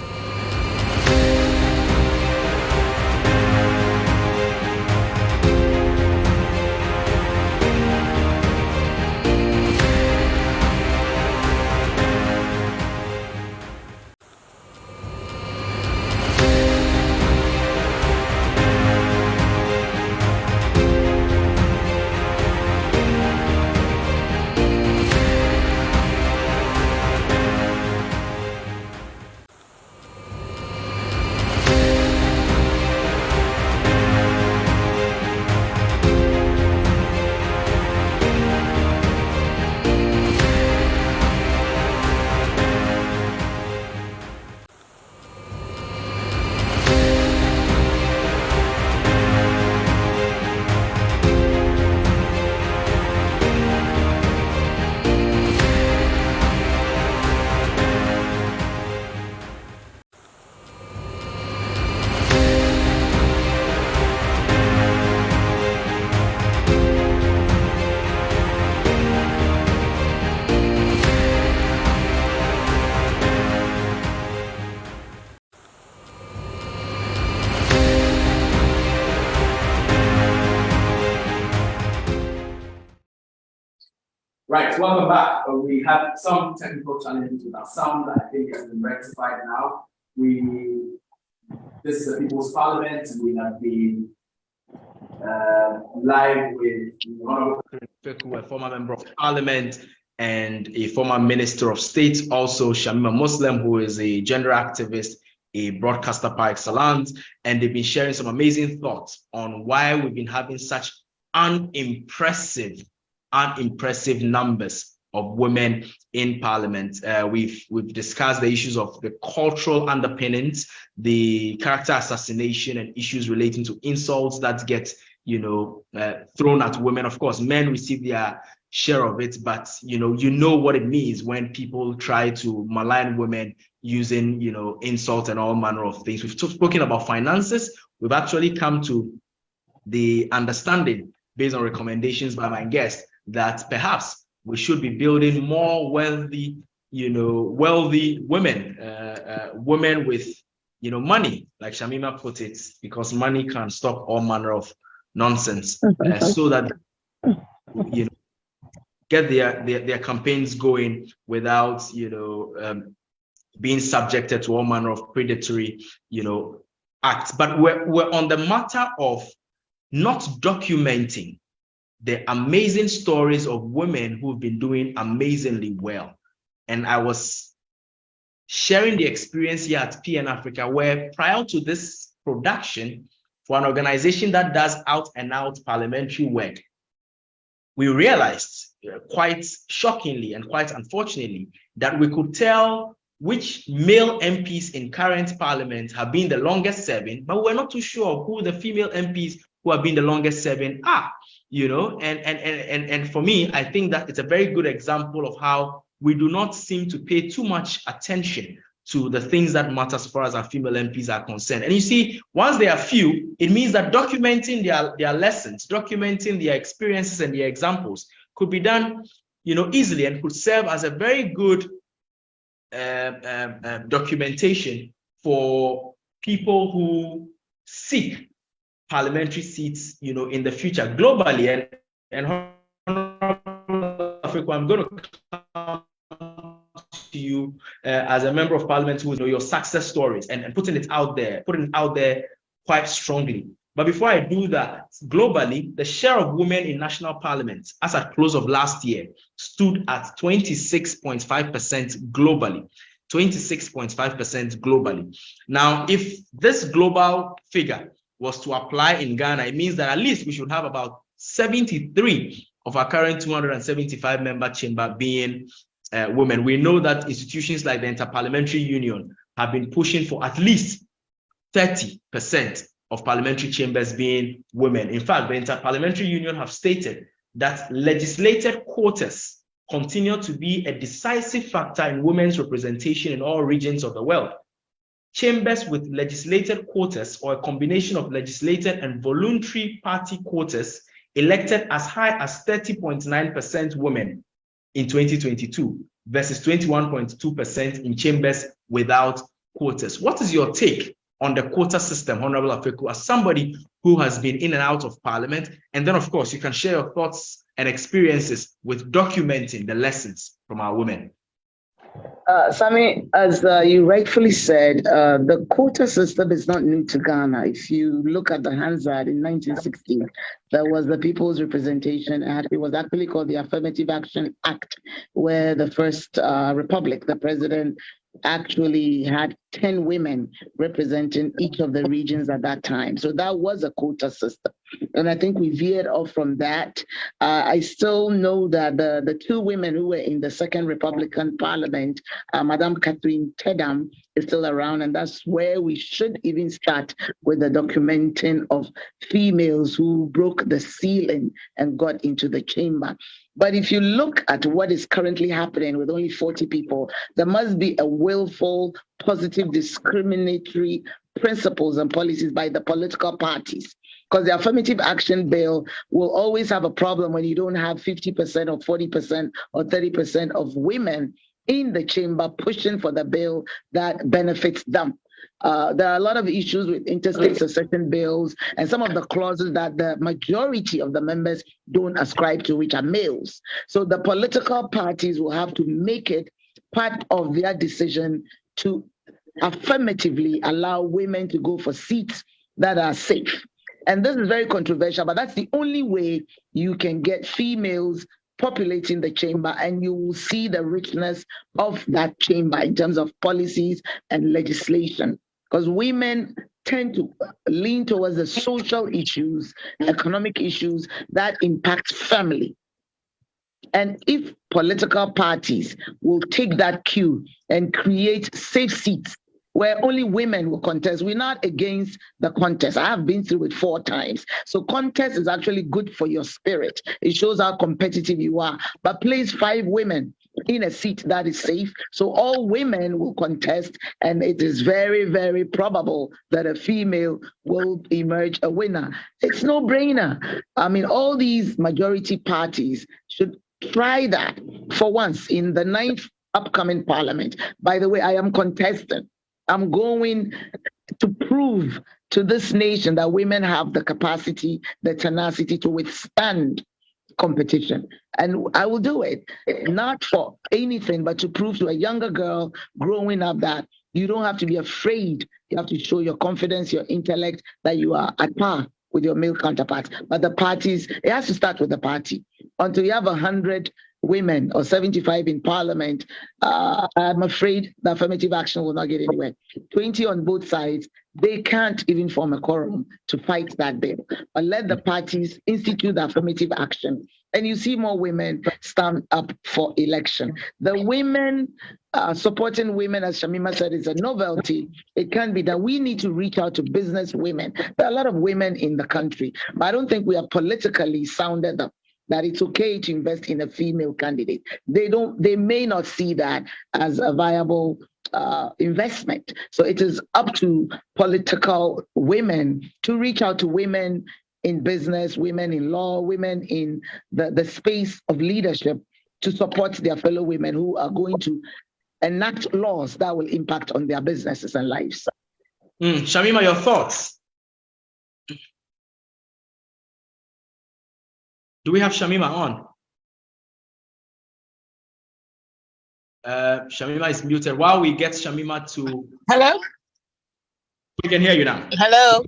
C: Right, welcome back. We had some technical challenges with our sound that I think has been rectified now. This is the People's Parliament. We have been live with
A: a former member of parliament and a former minister of state, also Shamima Muslim, who is a gender activist, a broadcaster par excellence, and they've been sharing some amazing thoughts on why we've been having such unimpressive numbers of women in parliament. We've discussed the issues of the cultural underpinnings, the character assassination, and issues relating to insults that get thrown at women. Of course, men receive their share of it, but you know what it means when people try to malign women using insult and all manner of things. We've spoken about finances. We've actually come to the understanding, based on recommendations by my guest, that perhaps we should be building more wealthy women, women with money, like Shamima put it, because money can stop all manner of nonsense, so that get their campaigns going without being subjected to all manner of predatory acts. But we're on the matter of not documenting the amazing stories of women who've been doing amazingly well. And I was sharing the experience here at PN Africa, where prior to this production, for an organization that does out and out parliamentary work, we realized quite shockingly and quite unfortunately that we could tell which male MPs in current parliament have been the longest serving, but we're not too sure who the female MPs who have been the longest serving are, and for me, I think that it's a very good example of how we do not seem to pay too much attention to the things that matter as far as our female MPs are concerned. And you see, once they are few, it means that documenting their lessons, documenting their experiences and their examples could be done, easily, and could serve as a very good documentation for people who seek parliamentary seats, in the future globally. And Africa, I'm going to come to you as a member of parliament who know your success stories and putting it out there quite strongly. But before I do that, globally, the share of women in national parliament as at close of last year stood at 26.5% globally. 26.5% globally. Now, if this global figure was to apply in Ghana, it means that at least we should have about 73 of our current 275 member chamber being women. We know that institutions like the Interparliamentary Union have been pushing for at least 30% of parliamentary chambers being women. In fact, the Interparliamentary Union have stated that legislated quotas continue to be a decisive factor in women's representation in all regions of the world. Chambers with legislated quotas, or a combination of legislated and voluntary party quotas, elected as high as 30.9% women in 2022 versus 21.2% in chambers without quotas. What is your take on the quota system, Honorable Afeku, as somebody who has been in and out of parliament? And then, of course, you can share your thoughts and experiences with documenting the lessons from our women.
B: Sammy, as you rightfully said, the quota system is not new to Ghana. If you look at the Hansard in 1960, there was the People's Representation Act. It was actually called the Affirmative Action Act, where the first republic, the president, actually had 10 women representing each of the regions at that time. So that was a quota system. And I think we veered off from that. I still know that the two women who were in the second Republican Parliament, Madame Catherine Tedam, is still around, and that's where we should even start with the documenting of females who broke the ceiling and got into the chamber. But if you look at what is currently happening with only 40 people, there must be a willful, positive, discriminatory principles and policies by the political parties. Because the affirmative action bill will always have a problem when you don't have 50% or 40% or 30% of women in the chamber pushing for the bill that benefits them. There are a lot of issues with interstate succession bills and some of the clauses that the majority of the members don't ascribe to, which are males. So the political parties will have to make it part of their decision to affirmatively allow women to go for seats that are safe. And this is very controversial, but that's the only way you can get females populating the chamber, and you will see the richness of that chamber in terms of policies and legislation. Because women tend to lean towards the social issues, economic issues that impact family. And if political parties will take that cue and create safe seats where only women will contest. We're not against the contest. I have been through it 4 times. So contest is actually good for your spirit. It shows how competitive you are. But place 5 women in a seat that is safe. So all women will contest, and it is very, very probable that a female will emerge a winner. It's no brainer. I mean, all these majority parties should try that for once in the 9th upcoming parliament. By the way, I am contesting. I'm going to prove to this nation that women have the capacity, the tenacity to withstand competition. And I will do it, not for anything, but to prove to a younger girl growing up that you don't have to be afraid. You have to show your confidence, your intellect, that you are at par with your male counterparts. But the parties, it has to start with the party. Until you have 100 women or 75 in parliament, I'm afraid the affirmative action will not get anywhere. 20 on both sides, they can't even form a quorum to fight that bill. But let the parties institute the affirmative action, and you see more women stand up for election. The women supporting women, as Shamima said, is a novelty. It can be that we need to reach out to business women. There are a lot of women in the country, but I don't think we have politically sounded them that it's okay to invest in a female candidate. They may not see that as a viable investment. So it is up to political women to reach out to women in business, women in law, women in the space of leadership to support their fellow women who are going to enact laws that will impact on their businesses and lives.
A: Shamima, your thoughts? Do we have Shamima on? Shamima is muted. While we get Shamima to...
E: Hello?
A: We can hear you now.
E: Hello?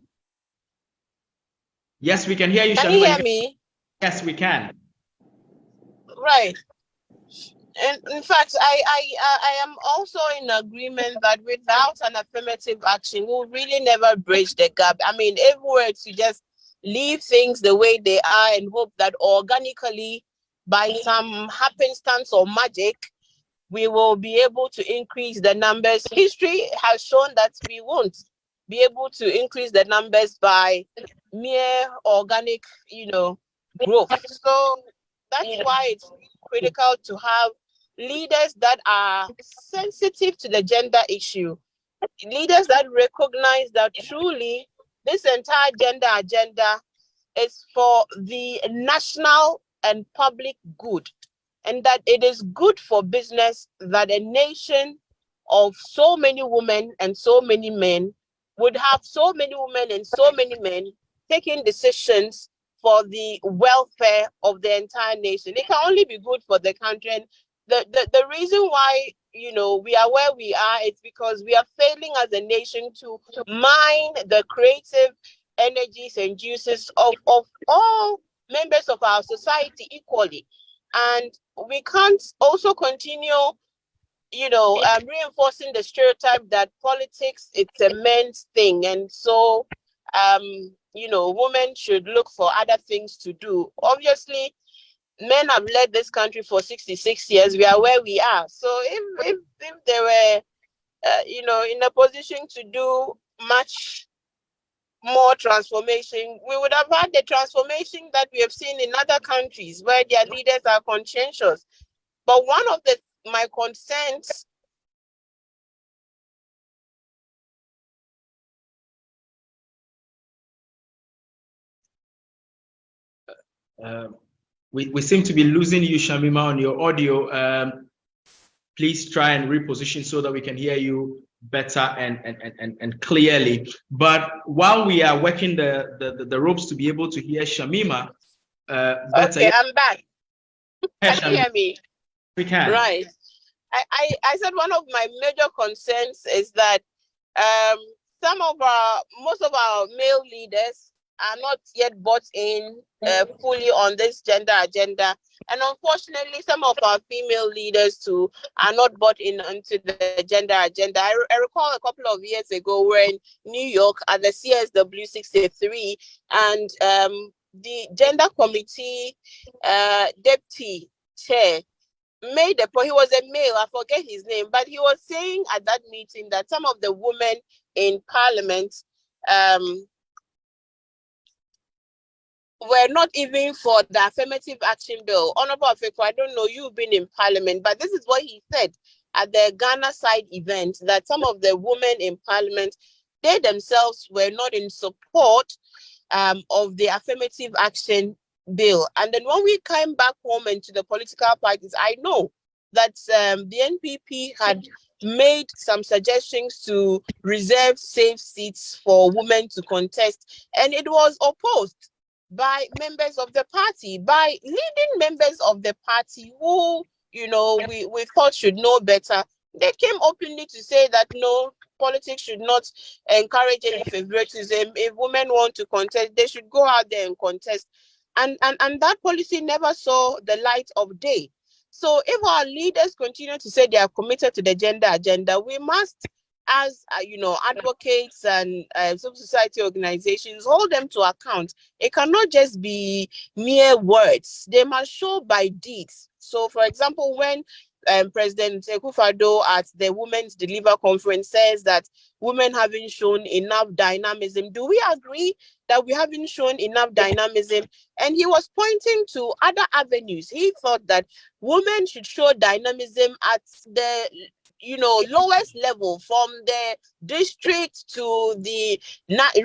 A: Yes, we can hear you,
E: Can
A: Shamima.
E: you hear me?
A: Yes, we can.
E: Right. And in fact, I am also in agreement that without an affirmative action, we'll really never bridge the gap. I mean, if we were to just leave things the way they are and hope that organically, by some happenstance or magic, we will be able to increase the numbers. History has shown that we won't be able to increase the numbers by mere organic, growth. So that's why it's critical to have leaders that are sensitive to the gender issue, leaders that recognize that truly this entire gender agenda is for the national and public good, and that it is good for business that a nation of so many women and so many men would have so many women and so many men taking decisions for the welfare of the entire nation. It can only be good for the country. And the reason why we are where we are is because we are failing as a nation to mine the creative energies and juices of all members of our society equally. And we can't also continue reinforcing the stereotype that politics, it's a men's thing. And so women should look for other things to do. Obviously, men have led this country for 66 years. We are where we are. So if they were, in a position to do much more transformation, we would have had the transformation that we have seen in other countries where their leaders are conscientious. But one of my concerns
A: we seem to be losing you, Shamima, on your audio. Please try and reposition so that we can hear you better and clearly. But while we are working the ropes to be able to hear Shamima better.
E: Okay, I'm back. Can you hear me?
A: We can.
E: Right. I said one of my major concerns is that most of our male leaders are not yet bought in fully on this gender agenda. And unfortunately, some of our female leaders too are not bought in onto the gender agenda. I recall a couple of years ago we're in New York at the CSW 63, and the gender committee deputy chair made a point. He was a male, I forget his name, but he was saying at that meeting that some of the women in parliament were not even for the affirmative action bill. Honorable Afeko, I don't know, you've been in parliament, but this is what he said at the Ghana side event, that some of the women in parliament, they themselves were not in support of the affirmative action bill. And then when we came back home into the political parties, I know that the NPP had made some suggestions to reserve safe seats for women to contest, and it was opposed by members of the party, by leading members of the party who, you know, we thought should know better. They came openly to say that no, politics should not encourage any favoritism. If women want to contest, they should go out there and contest. And that policy never saw the light of day. So if our leaders continue to say they are committed to the gender agenda, we must, as you know, advocates and civil society organizations, hold them to account. It cannot just be mere words. They must show by deeds. So, for example, when President Akufo-Addo at the Women's Deliver Conference says that women haven't shown enough dynamism, do we agree that we haven't shown enough dynamism? And he was pointing to other avenues. He thought that women should show dynamism at the lowest level, from the district to the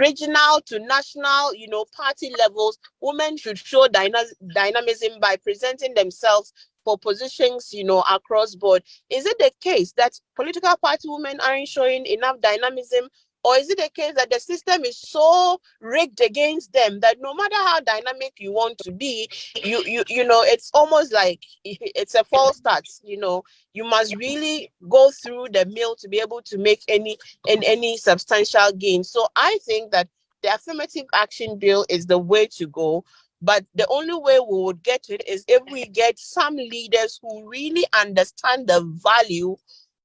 E: regional to national, party levels. Women should show dynamism by presenting themselves for positions, across board. Is it the case that political party women aren't showing enough dynamism? Or is it the case that the system is so rigged against them that no matter how dynamic you want to be, it's almost like it's a false start. You must really go through the mill to be able to make any substantial gain. So I think that the affirmative action bill is the way to go. But the only way we would get it is if we get some leaders who really understand the value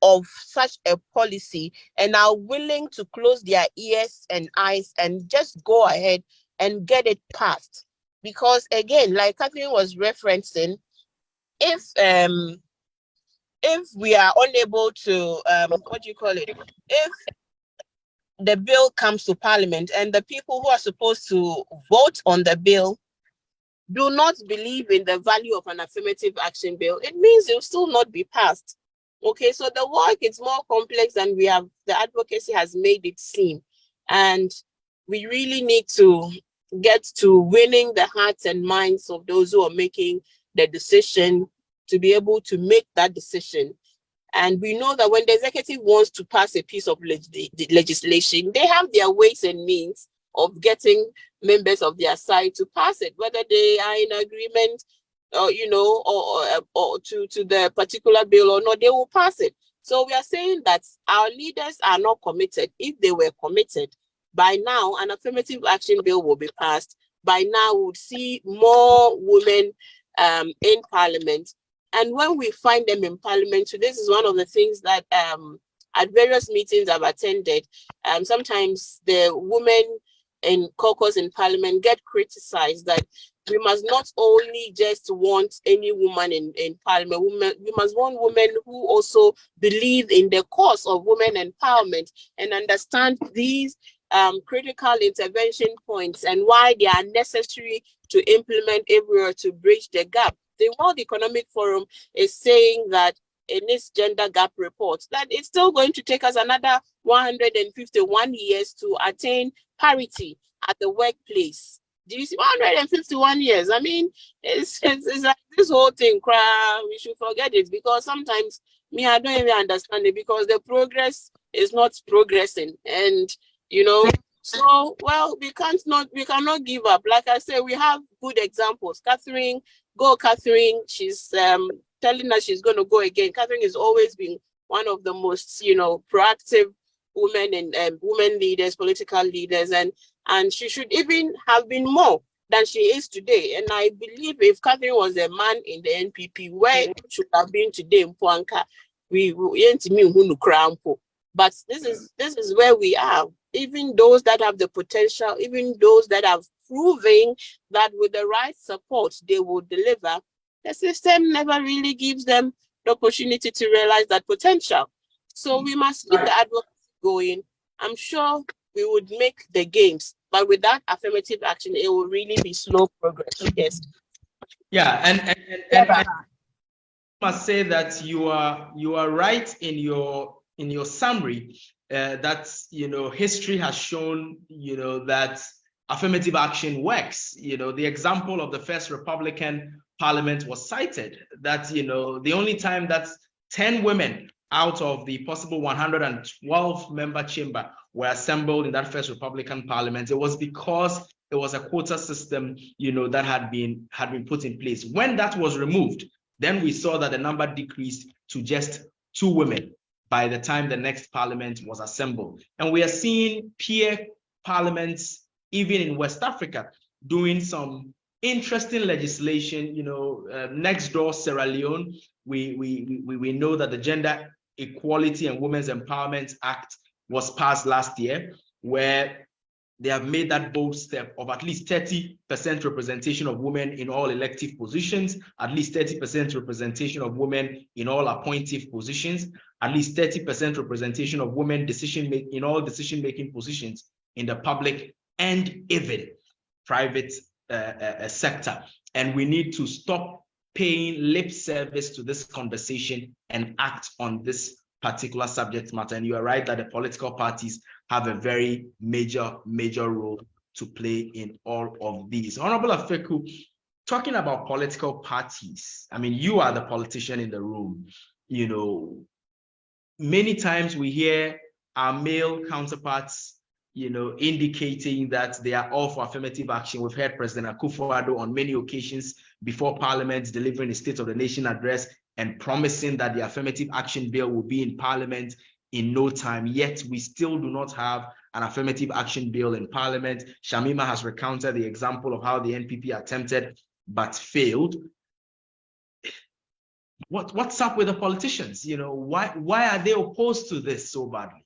E: of such a policy and are willing to close their ears and eyes and just go ahead and get it passed. Because again, like Catherine was referencing, if we are unable to if the bill comes to parliament and the people who are supposed to vote on the bill do not believe in the value of an affirmative action bill, it means it will still not be passed. Okay, so the work is more complex than the advocacy has made it seem. And we really need to get to winning the hearts and minds of those who are making the decision to be able to make that decision. And we know that when the executive wants to pass a piece of legislation, they have their ways and means of getting members of their side to pass it, whether they are in agreement or to the particular bill or not, they will pass it. So we are saying that our leaders are not committed. If they were committed, by now an affirmative action bill will be passed. By now we would see more women in parliament. And when we find them in parliament, so this is one of the things that at various meetings I've attended, sometimes the women in caucus in parliament get criticized that we must not only just want any woman in parliament, we must want women who also believe in the cause of women empowerment and understand these critical intervention points and why they are necessary to implement if we are to bridge the gap. The World Economic Forum is saying that in its gender gap report that it's still going to take us another 151 years to attain parity at the workplace. Do you see 151 years? I mean, it's like this whole thing, we should forget it, because sometimes I don't even understand it, because the progress is not progressing. And so we cannot give up. Like I said, we have good examples. Catherine, she's telling us she's going to go again. Catherine has always been one of the most proactive women and women leaders, political leaders, and she should even have been more than she is today. And I believe if Catherine was a man in the NPP, where should have been today in Puanka, but this is where we are. Even those that have the potential, even those that have proven that with the right support they will deliver, the system never really gives them the opportunity to realize that potential. So we must keep the advocacy going. I'm sure we would make the gains, but without affirmative action, it will really be slow progress. Yes.
A: Yeah, and I must say that you are right in your summary, that history has shown that affirmative action works. The example of the first Republican Parliament was cited, that the only time that 10 women out of the possible 112 member chamber were assembled in that first Republican Parliament, it was because it was a quota system that had been put in place. When that was removed, then we saw that the number decreased to just 2 women by the time the next parliament was assembled. And we are seeing peer parliaments, even in West Africa, doing some interesting legislation. Next door, Sierra Leone, we know that the Gender Equality and Women's Empowerment Act was passed last year, where they have made that bold step of at least 30% representation of women in all elective positions, at least 30% representation of women in all appointive positions, at least 30% representation of women in all decision-making positions in the public and even private sector. And we need to stop paying lip service to this conversation and act on this particular subject matter. And you are right that the political parties have a very major role to play in all of these. Honorable Afeku, talking about political parties, I mean, you are the politician in the room. Many times we hear our male counterparts indicating that they are all for affirmative action. We've heard President Akufo-Addo on many occasions before Parliament delivering a State of the Nation address and promising that the affirmative action bill will be in Parliament in no time. Yet we still do not have an affirmative action bill in Parliament. Shamima has recounted the example of how the NPP attempted but failed. What's up with the politicians? Why are they opposed to this so badly?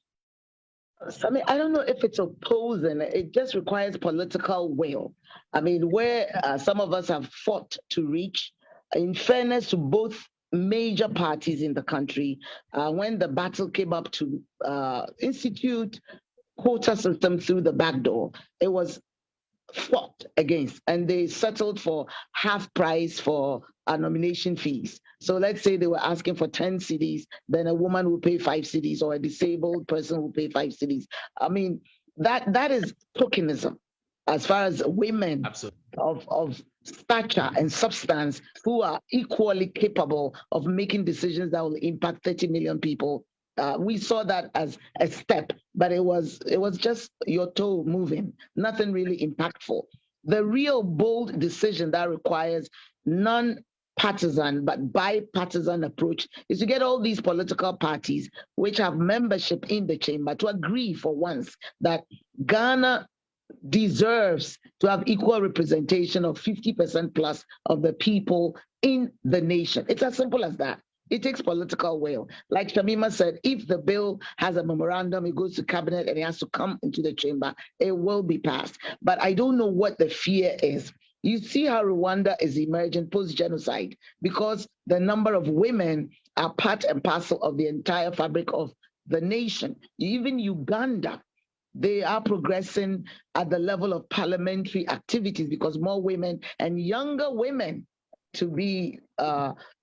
B: I mean, I don't know if it's opposing. It just requires political will. I mean, where some of us have fought to reach, in fairness to both major parties in the country, when the battle came up to institute quota system through the back door, it was fought against, and they settled for half price for nomination fees. So let's say they were asking for 10 cedis, then a woman will pay 5 cedis, or a disabled person will pay 5 cedis. I mean, that is tokenism as far as women of stature and substance who are equally capable of making decisions that will impact 30 million people. We saw that as a step, but it was just your toe moving, nothing really impactful. The real bold decision that requires non-partisan but bipartisan approach is to get all these political parties which have membership in the chamber to agree for once that Ghana deserves to have equal representation of 50% plus of the people in the nation. It's as simple as that. It takes political will. Like Shamima said, if the bill has a memorandum, it goes to cabinet and it has to come into the chamber, it will be passed. But I don't know what the fear is. You see how Rwanda is emerging post-genocide because the number of women are part and parcel of the entire fabric of the nation. Even Uganda, they are progressing at the level of parliamentary activities because more women and younger women, to be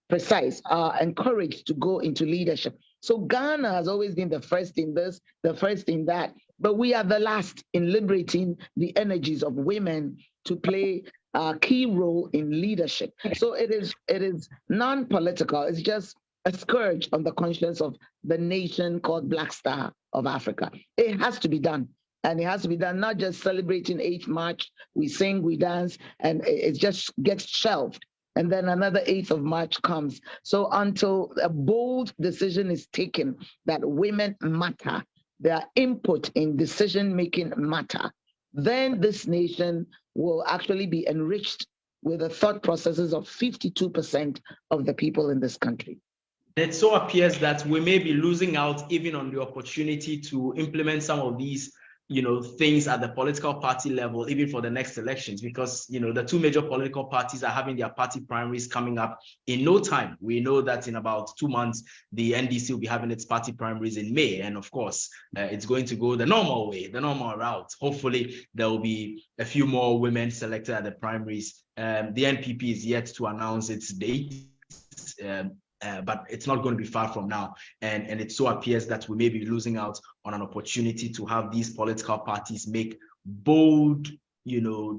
B: precise, are encouraged to go into leadership. So Ghana has always been the first in this, the first in that, but we are the last in liberating the energies of women to play a key role in leadership. So it is non-political. It's just a scourge on the conscience of the nation called Black Star of Africa. It has to be done. And it has to be done, not just celebrating 8th March, we sing, we dance, and it just gets shelved. And then another 8th of March comes. So until a bold decision is taken that women matter, their input in decision-making matter, then this nation will actually be enriched with the thought processes of 52% of the people in this country.
A: It so appears that we may be losing out even on the opportunity to implement some of these things at the political party level, even for the next elections, because, the two major political parties are having their party primaries coming up in no time. We know that in about 2 months, the NDC will be having its party primaries in May. And of course, it's going to go the normal way, the normal route. Hopefully, there will be a few more women selected at the primaries. The NPP is yet to announce its date. But it's not going to be far from now. And it so appears that we may be losing out on an opportunity to have these political parties make bold,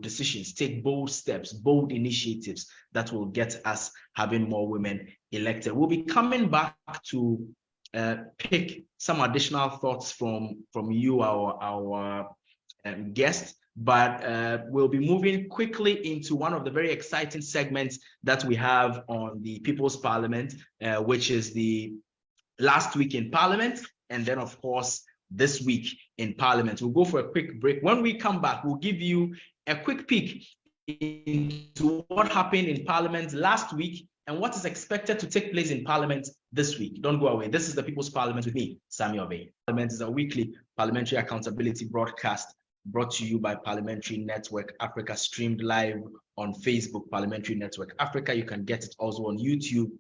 A: decisions, take bold steps, bold initiatives that will get us having more women elected. We'll be coming back to pick some additional thoughts from you, our guest. But we'll be moving quickly into one of the very exciting segments that we have on the People's Parliament, which is the last week in Parliament, and then, of course, this week in Parliament. We'll go for a quick break. When we come back, we'll give you a quick peek into what happened in Parliament last week and what is expected to take place in Parliament this week. Don't go away. This is the People's Parliament with me, Sammy Obey. Parliament is a weekly parliamentary accountability broadcast brought to you by Parliamentary Network Africa, streamed live on Facebook, Parliamentary Network Africa. You can get it also on YouTube,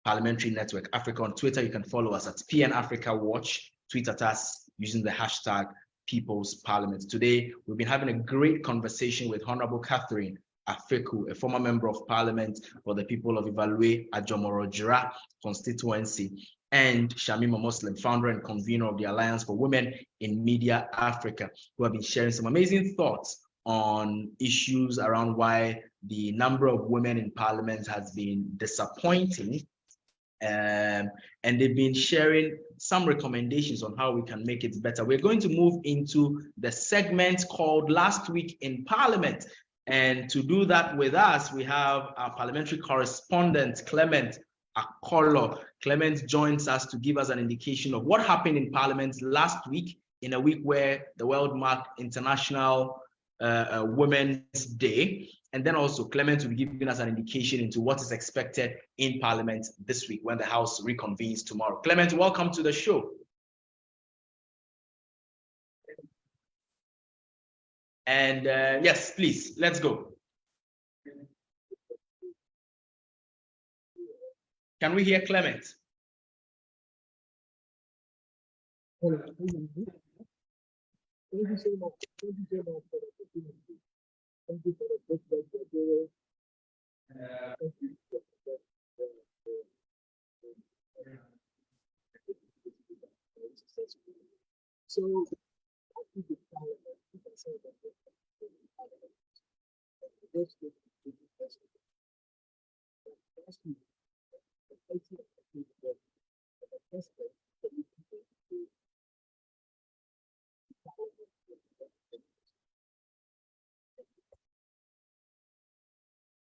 A: Parliamentary Network Africa. On Twitter, you can follow us at PN Africa Watch. Tweet at us using the hashtag People's Parliament. Today, we've been having a great conversation with Honorable Catherine Afeku, a former member of Parliament for the people of Ivalue, Ajomorojira constituency, and Shamima Muslim, founder and convener of the Alliance for Women in Media Africa, who have been sharing some amazing thoughts on issues around why the number of women in Parliament has been disappointing. And they've been sharing some recommendations on how we can make it better. We're going to move into the segment called Last Week in Parliament. And to do that with us, we have our parliamentary correspondent, Clement Akolo. Clement joins us to give us an indication of what happened in Parliament last week, in a week where the world marked International Women's Day. And then also Clement will be giving us an indication into what is expected in Parliament this week when the House reconvenes tomorrow. Clement, welcome to the show. And yes, please, let's go. Can we hear Clement?
G: So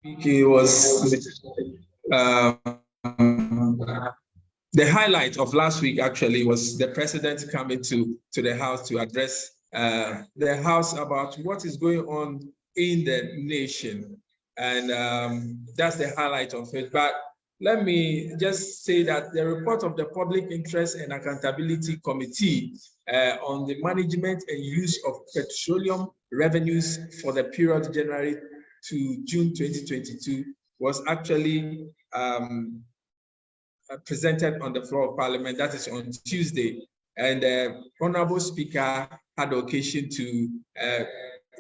H: it was the highlight of last week actually was the president coming to the House to address the House about what is going on in the nation. And that's the highlight of it. But let me just say that the report of the Public Interest and Accountability Committee on the management and use of petroleum revenues for the period January to June 2022 was actually presented on the floor of Parliament. That is on Tuesday. And the Honorable Speaker had the occasion to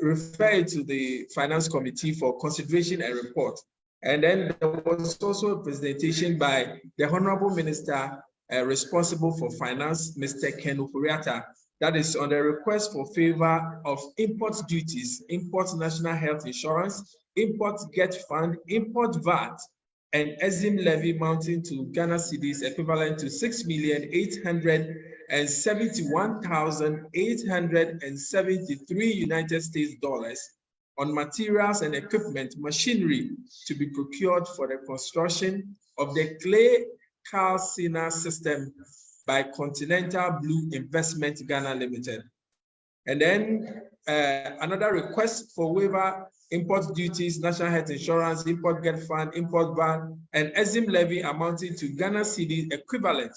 H: refer it to the Finance Committee for consideration and report. And then there was also a presentation by the Honorable Minister responsible for Finance, Mr. Ken Oforiatta, that is on the request for favor of import duties, import national health insurance, import get fund, import VAT, and EXIM levy mounting to Ghana cedis equivalent to 6,871,873 United States dollars on materials and equipment, machinery to be procured for the construction of the clay calciner system by Continental Blue Investment Ghana Limited. And then another request for waiver import duties, national health insurance, import get fund, import ban, and EXIM levy amounting to Ghana cedi equivalent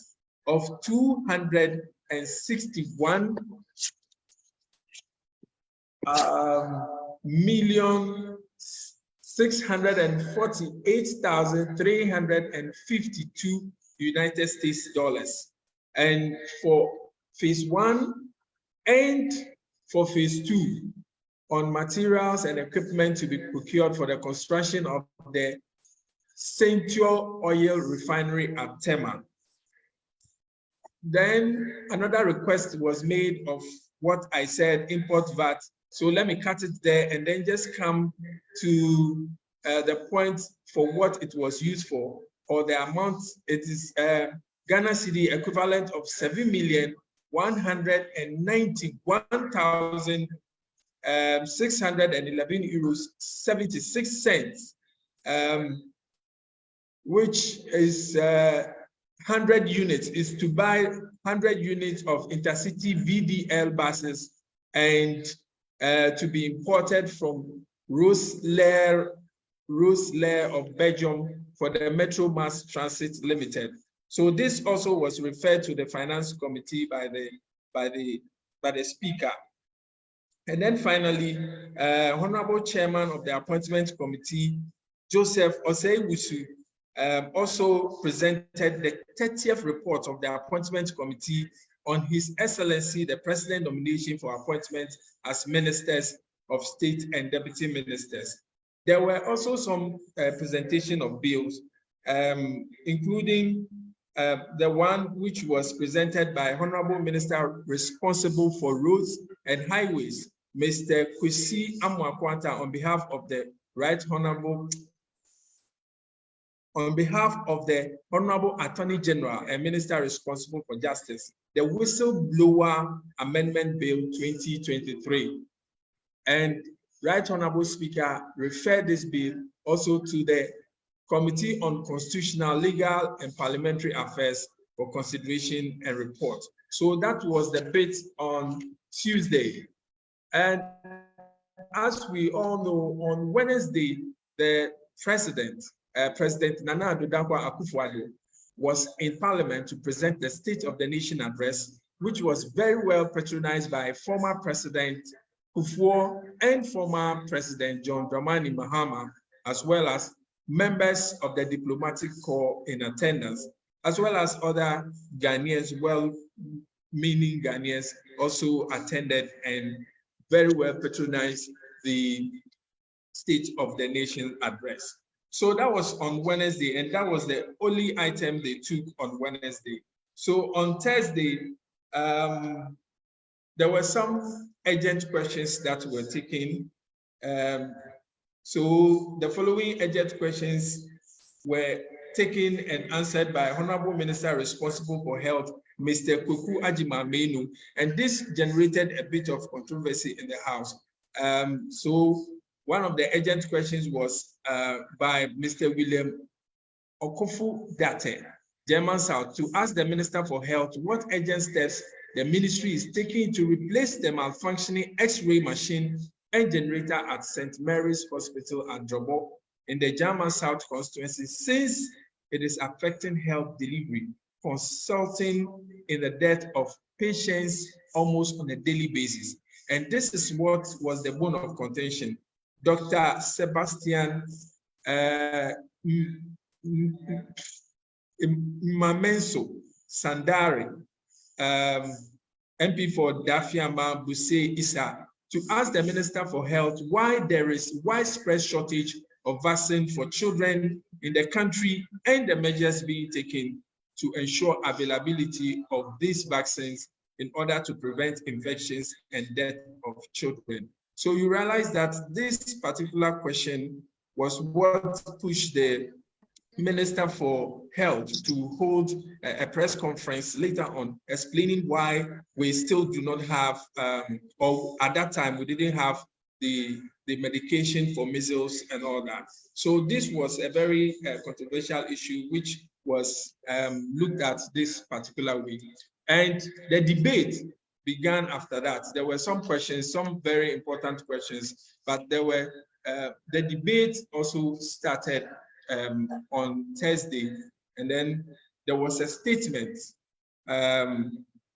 H: of 261 million 648,352 United States dollars. And for phase 1 and for phase 2, on materials and equipment to be procured for the construction of the Central Oil Refinery at Tema. Then another request was made of what I said, import VAT. So let me cut it there and then just come to the point for what it was used for, or the amount. It is Ghana cedi equivalent of 7,191,611 euros 76 cents, which is 100 units, is to buy 100 units of intercity VDL buses and to be imported from Roeselare of Belgium for the Metro Mass Transit Limited. So this also was referred to the Finance Committee by the Speaker. And then finally, Honorable Chairman of the Appointment Committee, Joseph Osei-Wusu, also presented the 30th report of the Appointment Committee on His Excellency, the President nomination for appointment as Ministers of State and Deputy Ministers. There were also some presentation of bills, including the one which was presented by Honorable Minister responsible for roads and highways, Mr. Kwesi Amwakwanta, on behalf of the Honorable Attorney General and Minister responsible for Justice, the Whistleblower Amendment Bill 2023. And Right Honorable Speaker referred this bill also to the Committee on Constitutional, Legal and Parliamentary Affairs for consideration and report. So that was the bit on Tuesday. And as we all know, on Wednesday, the President Nana Addo Dankwa Akufo-Addo was in Parliament to present the State of the Nation address, which was very well patronized by former President Kufuor and former President John Dramani Mahama, as well as members of the diplomatic corps in attendance, as well as other Ghanaians, well-meaning Ghanaians also attended and very well patronized the State of the Nation address. So that was on Wednesday, and that was the only item they took on Wednesday. So on Thursday, there were some urgent questions that were taken. So the following urgent questions were taken and answered by Honorable Minister responsible for Health, Mr. Kuku Ajima-Menu, and this generated a bit of controversy in the House. So one of the urgent questions was by Mr. William Okofu-Date, German South, to ask the Minister for Health what urgent steps the ministry is taking to replace the malfunctioning X-ray machine and generator at St. Mary's Hospital at Jobo in the German South constituency, since it is affecting health delivery, consulting in the death of patients almost on a daily basis. And this is what was the bone of contention. Dr. Sebastian Mamenso Sandari, MP for Dafiama Buse Issa, to ask the Minister for Health why there is widespread shortage of vaccine for children in the country and the measures being taken to ensure availability of these vaccines in order to prevent infections and death of children. So you realize that this particular question was what pushed the Minister for Health to hold a press conference later on, explaining why we still do not have, or at that time we didn't have the medication for measles and all that. So this was a very controversial issue which was looked at this particular week. And the debate began after that. There were some questions, some very important questions, but there were, the debate also started on Thursday, and then there was a statement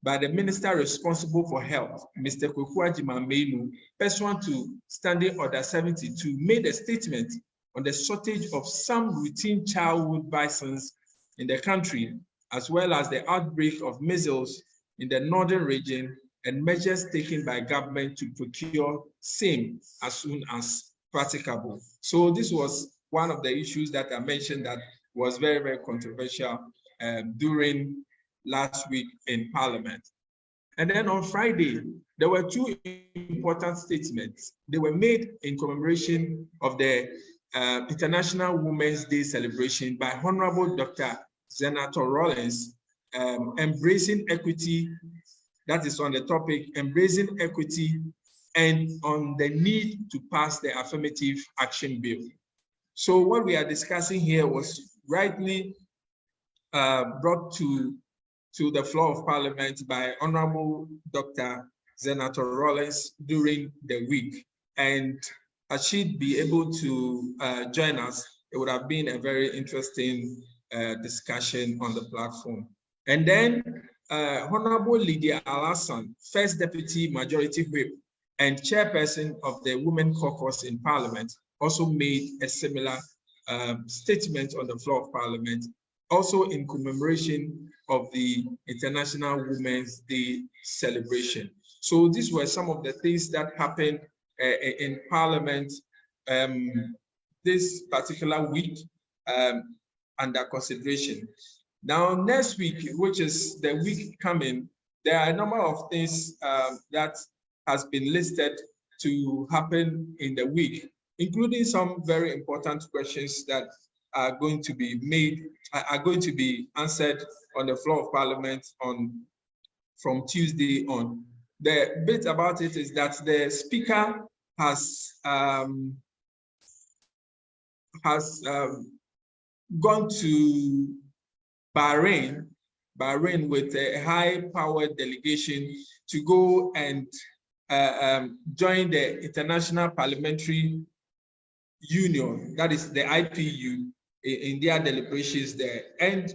H: by the Minister responsible for health, Mr. Kwekwa Jimamenu, pursuant to Standing Order 72, made a statement on the shortage of some routine childhood vaccines in the country, as well as the outbreak of measles in the northern region and measures taken by government to procure same as soon as practicable. So this was one of the issues that I mentioned that was very, very controversial during last week in Parliament. And then on Friday, there were two important statements. They were made in commemoration of the International Women's Day celebration by Honorable Dr. Senator Rollins, embracing equity. That is on the topic, embracing equity, and on the need to pass the affirmative action bill. So what we are discussing here was rightly brought to the floor of Parliament by Honorable Dr. Senator Rollins during the week. And as she'd be able to join us, it would have been a very interesting discussion on the platform. And then Honorable Lydia Alassane, First Deputy Majority Whip and Chairperson of the Women Caucus in Parliament, also made a similar statement on the floor of Parliament, also in commemoration of the International Women's Day celebration. So these were some of the things that happened in Parliament this particular week under consideration. Now, next week, which is the week coming, there are a number of things that has been listed to happen in the week, including some very important questions that are going to be answered on the floor of Parliament from Tuesday on. The bit about it is that the Speaker has gone to Bahrain with a high-powered delegation to go and join the International Parliamentary Union, that is the IPU, in their deliberations there. And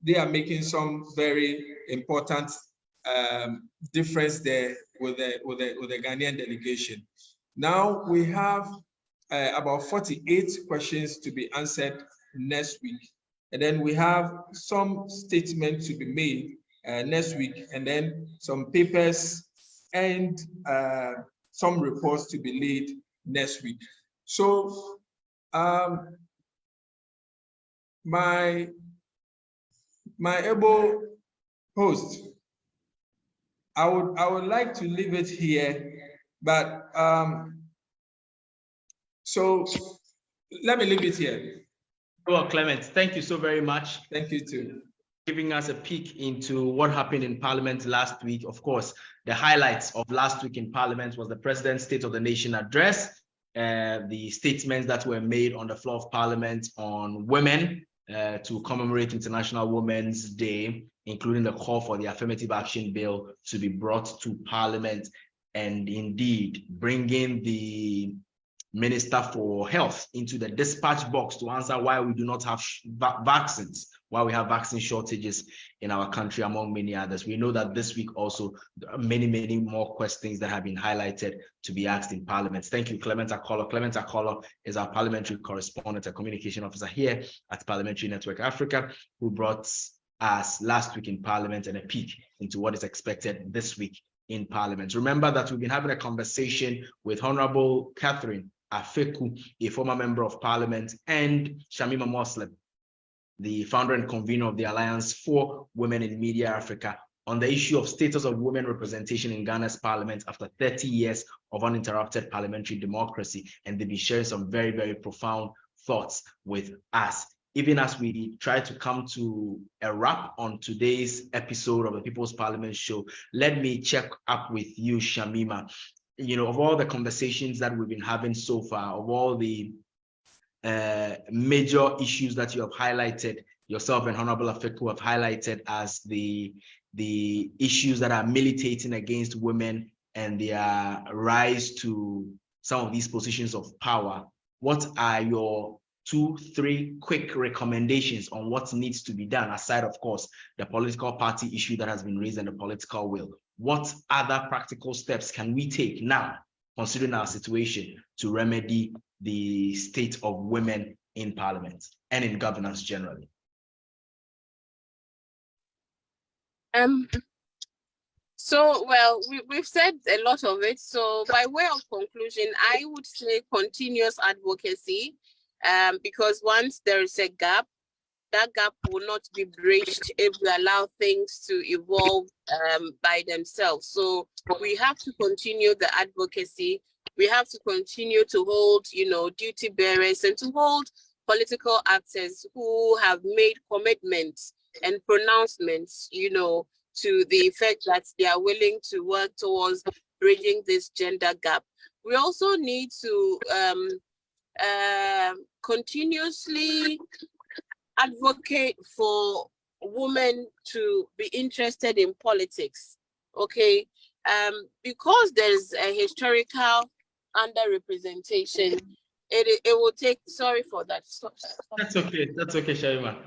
H: they are making some very important difference there with the Ghanaian delegation. Now we have about 48 questions to be answered next week. And then we have some statements to be made next week, and then some papers and some reports to be laid next week. So my able host, I would like to leave it here, but so let me leave it here.
A: Well, Clement, thank you so very much.
H: Thank you too.
A: Giving us a peek into what happened in Parliament last week. Of course, the highlights of last week in Parliament was the President's State of the Nation address, the statements that were made on the floor of Parliament on women to commemorate International Women's Day, including the call for the affirmative action bill to be brought to Parliament, and indeed bringing the Minister for Health into the dispatch box to answer why we do not have vaccines, why we have vaccine shortages in our country, among many others. We know that this week also there are many, many more questions that have been highlighted to be asked in Parliament. Thank you, Clement Akolo. Clement Akolo is our parliamentary correspondent and communication officer here at Parliamentary Network Africa, who brought us last week in Parliament and a peek into what is expected this week in Parliament. Remember that we've been having a conversation with Honorable Catherine Afeku, a former member of Parliament, and Shamima Moslem, the founder and convener of the Alliance for Women in Media Africa, on the issue of status of women representation in Ghana's parliament after 30 years of uninterrupted parliamentary democracy. And they've been sharing some very, very profound thoughts with us. Even as we try to come to a wrap on today's episode of the People's Parliament Show, let me check up with you, Shamima. You know, of all the conversations that we've been having so far, of all the major issues that you have highlighted, yourself and Honorable Afeku have highlighted as the issues that are militating against women and their rise to some of these positions of power, what are your 2, 3 quick recommendations on what needs to be done, aside, of course, the political party issue that has been raised and the political will. What other practical steps can we take now, considering our situation, to remedy the state of women in parliament and in governance generally?
D: So, well, we've said a lot of it. So by way of conclusion, I would say continuous advocacy, because once there is a gap, that gap will not be bridged if we allow things to evolve by themselves. So we have to continue the advocacy. We have to continue to hold, duty bearers and to hold political actors who have made commitments and pronouncements, to the effect that they are willing to work towards bridging this gender gap. We also need to continuously advocate for women to be interested in politics, okay? Because there's a historical underrepresentation, it will take, sorry for that. Stop.
A: That's okay, Sharima.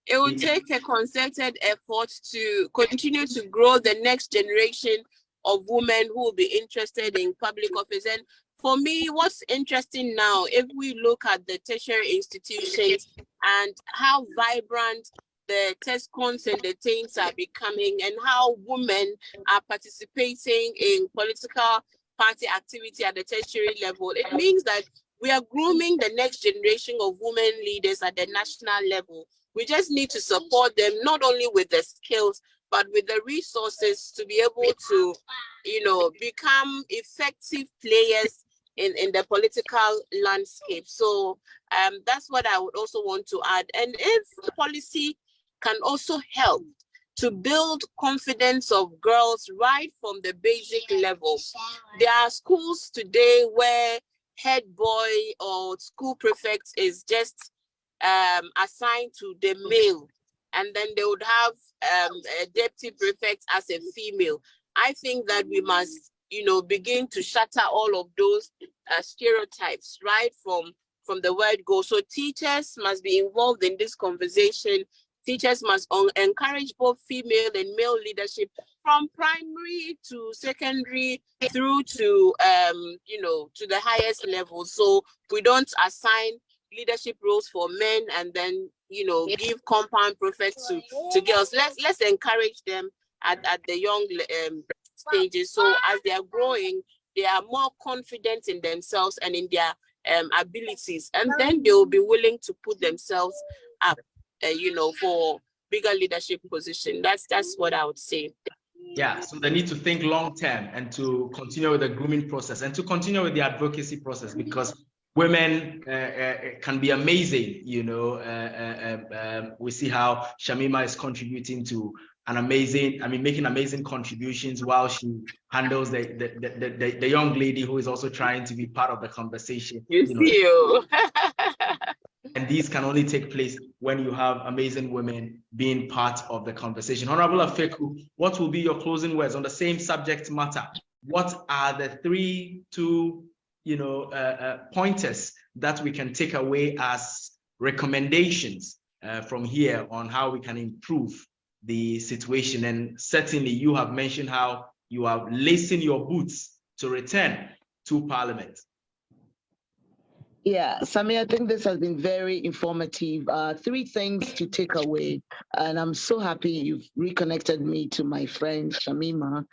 D: It will take a concerted effort to continue to grow the next generation of women who will be interested in public office. And for me, what's interesting now, if we look at the tertiary institutions and how vibrant the TESCONs and the TAINs are becoming, and how women are participating in political party activity at the tertiary level, it means that we are grooming the next generation of women leaders at the national level. We just need to support them, not only with the skills, but with the resources to be able to, become effective players in the political landscape. So that's what I would also want to add. And if policy can also help to build confidence of girls right from the basic level. There are schools today where head boy or school prefect is just assigned to the male, and then they would have a deputy prefect as a female. I think that we must, begin to shatter all of those stereotypes right from the word go. So teachers must be involved in this conversation. Teachers must encourage both female and male leadership from primary to secondary through to, to the highest level. So we don't assign leadership roles for men and then, give compound prefects to girls. Let's encourage them at the young stages. So as they are growing, they are more confident in themselves and in their abilities. And then they will be willing to put themselves up, for bigger leadership position. That's what I would say.
A: Yeah, so they need to think long term and to continue with the grooming process and to continue with the advocacy process, because women can be amazing. We see how Shamima is contributing to making amazing contributions while she handles the young lady who is also trying to be part of the conversation. And these can only take place when you have amazing women being part of the conversation. Honorable Afeku, what will be your closing words on the same subject matter? What are the two pointers that we can take away as recommendations from here on how we can improve the situation? And certainly you have mentioned how you are lacing your boots to return to Parliament.
B: Yeah, Sami, I think this has been very informative. 3 things to take away, and I'm so happy you've reconnected me to my friend Shamima.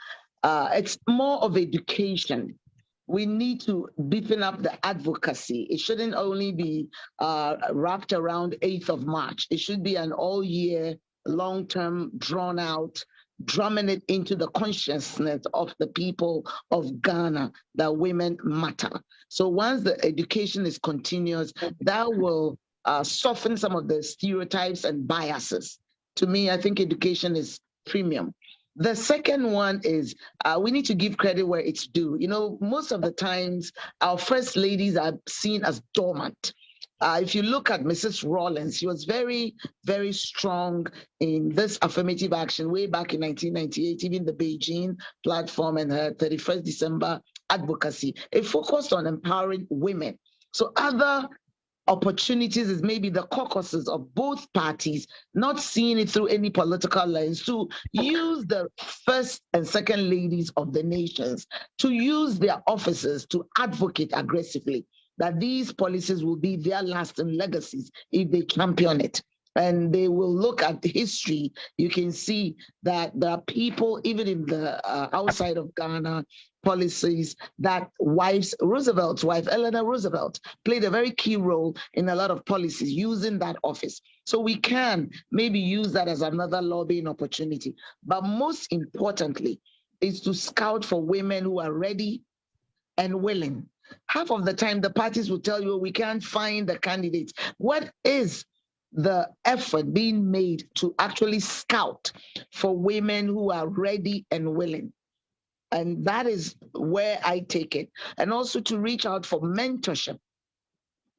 B: It's more of education. We need to beefing up the advocacy. It shouldn't only be wrapped around 8th of March. It should be an all-year, long-term, drawn-out, drumming it into the consciousness of the people of Ghana that women matter. So once the education is continuous, that will soften some of the stereotypes and biases. To me, I think education is premium. The second one is we need to give credit where it's due. Most of the times our first ladies are seen as dormant. If you look at Mrs. Rawlins, she was very, very strong in this affirmative action way back in 1998, even the Beijing platform and her 31st December advocacy. It focused on empowering women. So other opportunities is maybe the caucuses of both parties, not seeing it through any political lens, to use the first and second ladies of the nations, to use their offices to advocate aggressively that these policies will be their lasting legacies if they champion it. And they will look at the history. You can see that there are people, even in the outside of Ghana, policies that Roosevelt's wife, Eleanor Roosevelt, played a very key role in a lot of policies using that office. So we can maybe use that as another lobbying opportunity. But most importantly, is to scout for women who are ready and willing. Half of the time, the parties will tell you, we can't find the candidates. What is the effort being made to actually scout for women who are ready and willing? And that is where I take it. And also to reach out for mentorship.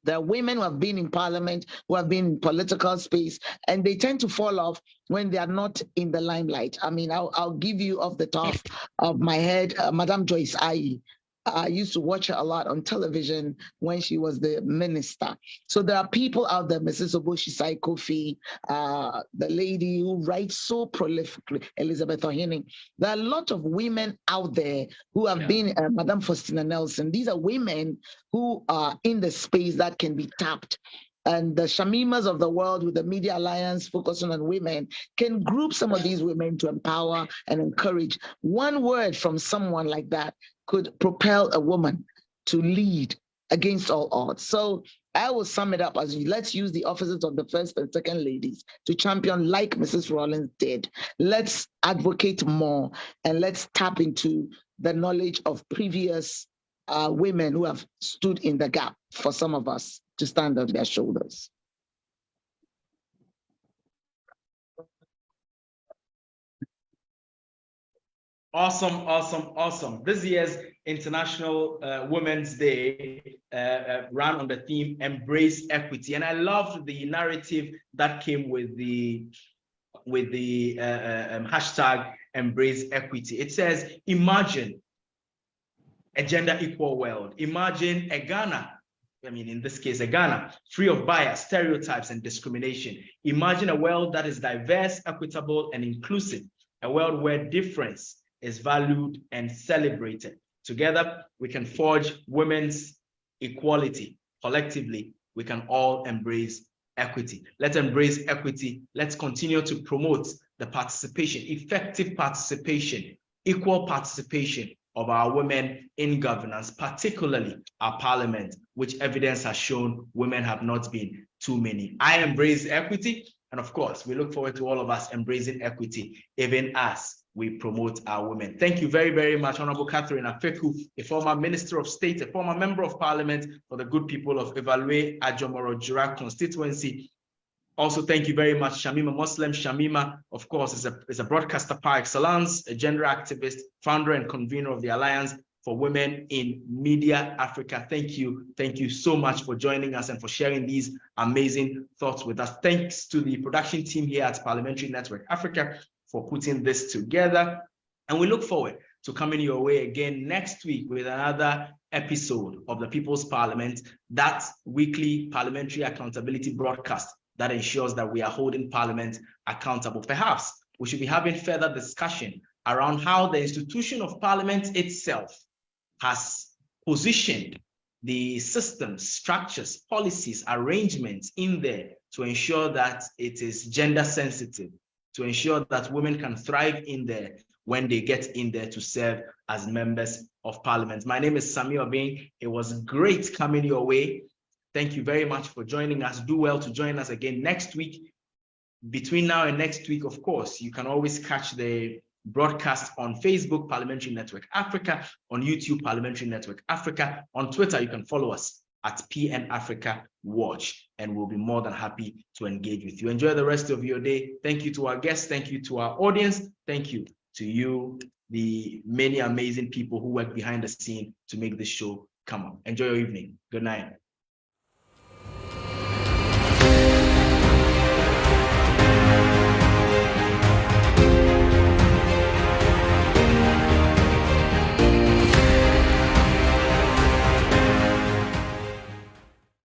B: There are women who have been in parliament, who have been in political space, and they tend to fall off when they are not in the limelight. I mean, I'll give you off the top of my head, Madame Joyce Ayi. I used to watch her a lot on television when she was the minister. So there are people out there, Mrs. Oboshisai Kofi, the lady who writes so prolifically, Elizabeth Ohining. There are a lot of women out there who have been, Madame Faustina Nelson. These are women who are in the space that can be tapped. And the Shamimas of the world with the Media Alliance focusing on women can group some of these women to empower and encourage. One word from someone like that could propel a woman to lead against all odds. So I will sum it up as let's use the offices of the first and second ladies to champion like Mrs. Rawlings did. Let's advocate more and let's tap into the knowledge of previous women who have stood in the gap for some of us to stand on their shoulders.
A: Awesome, awesome, awesome. This year's International Women's Day ran on the theme Embrace Equity. And I loved the narrative that came with the hashtag Embrace Equity. It says, imagine a gender equal world. Imagine a Ghana, I mean, in this case, a Ghana, free of bias, stereotypes, and discrimination. Imagine a world that is diverse, equitable, and inclusive. A world where difference is valued and celebrated. Together, we can forge women's equality. Collectively, we can all embrace equity. Let's embrace equity. Let's continue to promote the participation, effective participation, equal participation of our women in governance, particularly our parliament, which evidence has shown women have not been too many. I embrace equity. And of course, we look forward to all of us embracing equity, even as we promote our women. Thank you very, very much, Honorable Catherine Afeku, a former Minister of State, a former Member of Parliament for the good people of Evaluate Ajomoro Jura constituency. Also, thank you very much, Shamima Muslim. Shamima, of course, is a broadcaster par excellence, a gender activist, founder and convener of the Alliance for Women in Media Africa. Thank you. Thank you so much for joining us and for sharing these amazing thoughts with us. Thanks to the production team here at Parliamentary Network Africa for putting this together. And we look forward to coming your way again next week with another episode of the People's Parliament, that weekly parliamentary accountability broadcast that ensures that we are holding Parliament accountable. Perhaps we should be having further discussion around how the institution of Parliament itself has positioned the systems, structures, policies, arrangements in there to ensure that it is gender sensitive, to ensure that women can thrive in there when they get in there to serve as members of Parliament. My name is Sami Obeng. It was great coming your way. Thank you very much for joining us. Do well to join us again next week. Between now and next week, of course, you can always catch the broadcast on Facebook, Parliamentary Network Africa, on YouTube, Parliamentary Network Africa. On Twitter, you can follow us at PN Africa Watch, and we'll be more than happy to engage with you. Enjoy the rest of your day. Thank you to our guests. Thank you to our audience. Thank you to you, the many amazing people who work behind the scene to make this show come on. Enjoy your evening. Good night.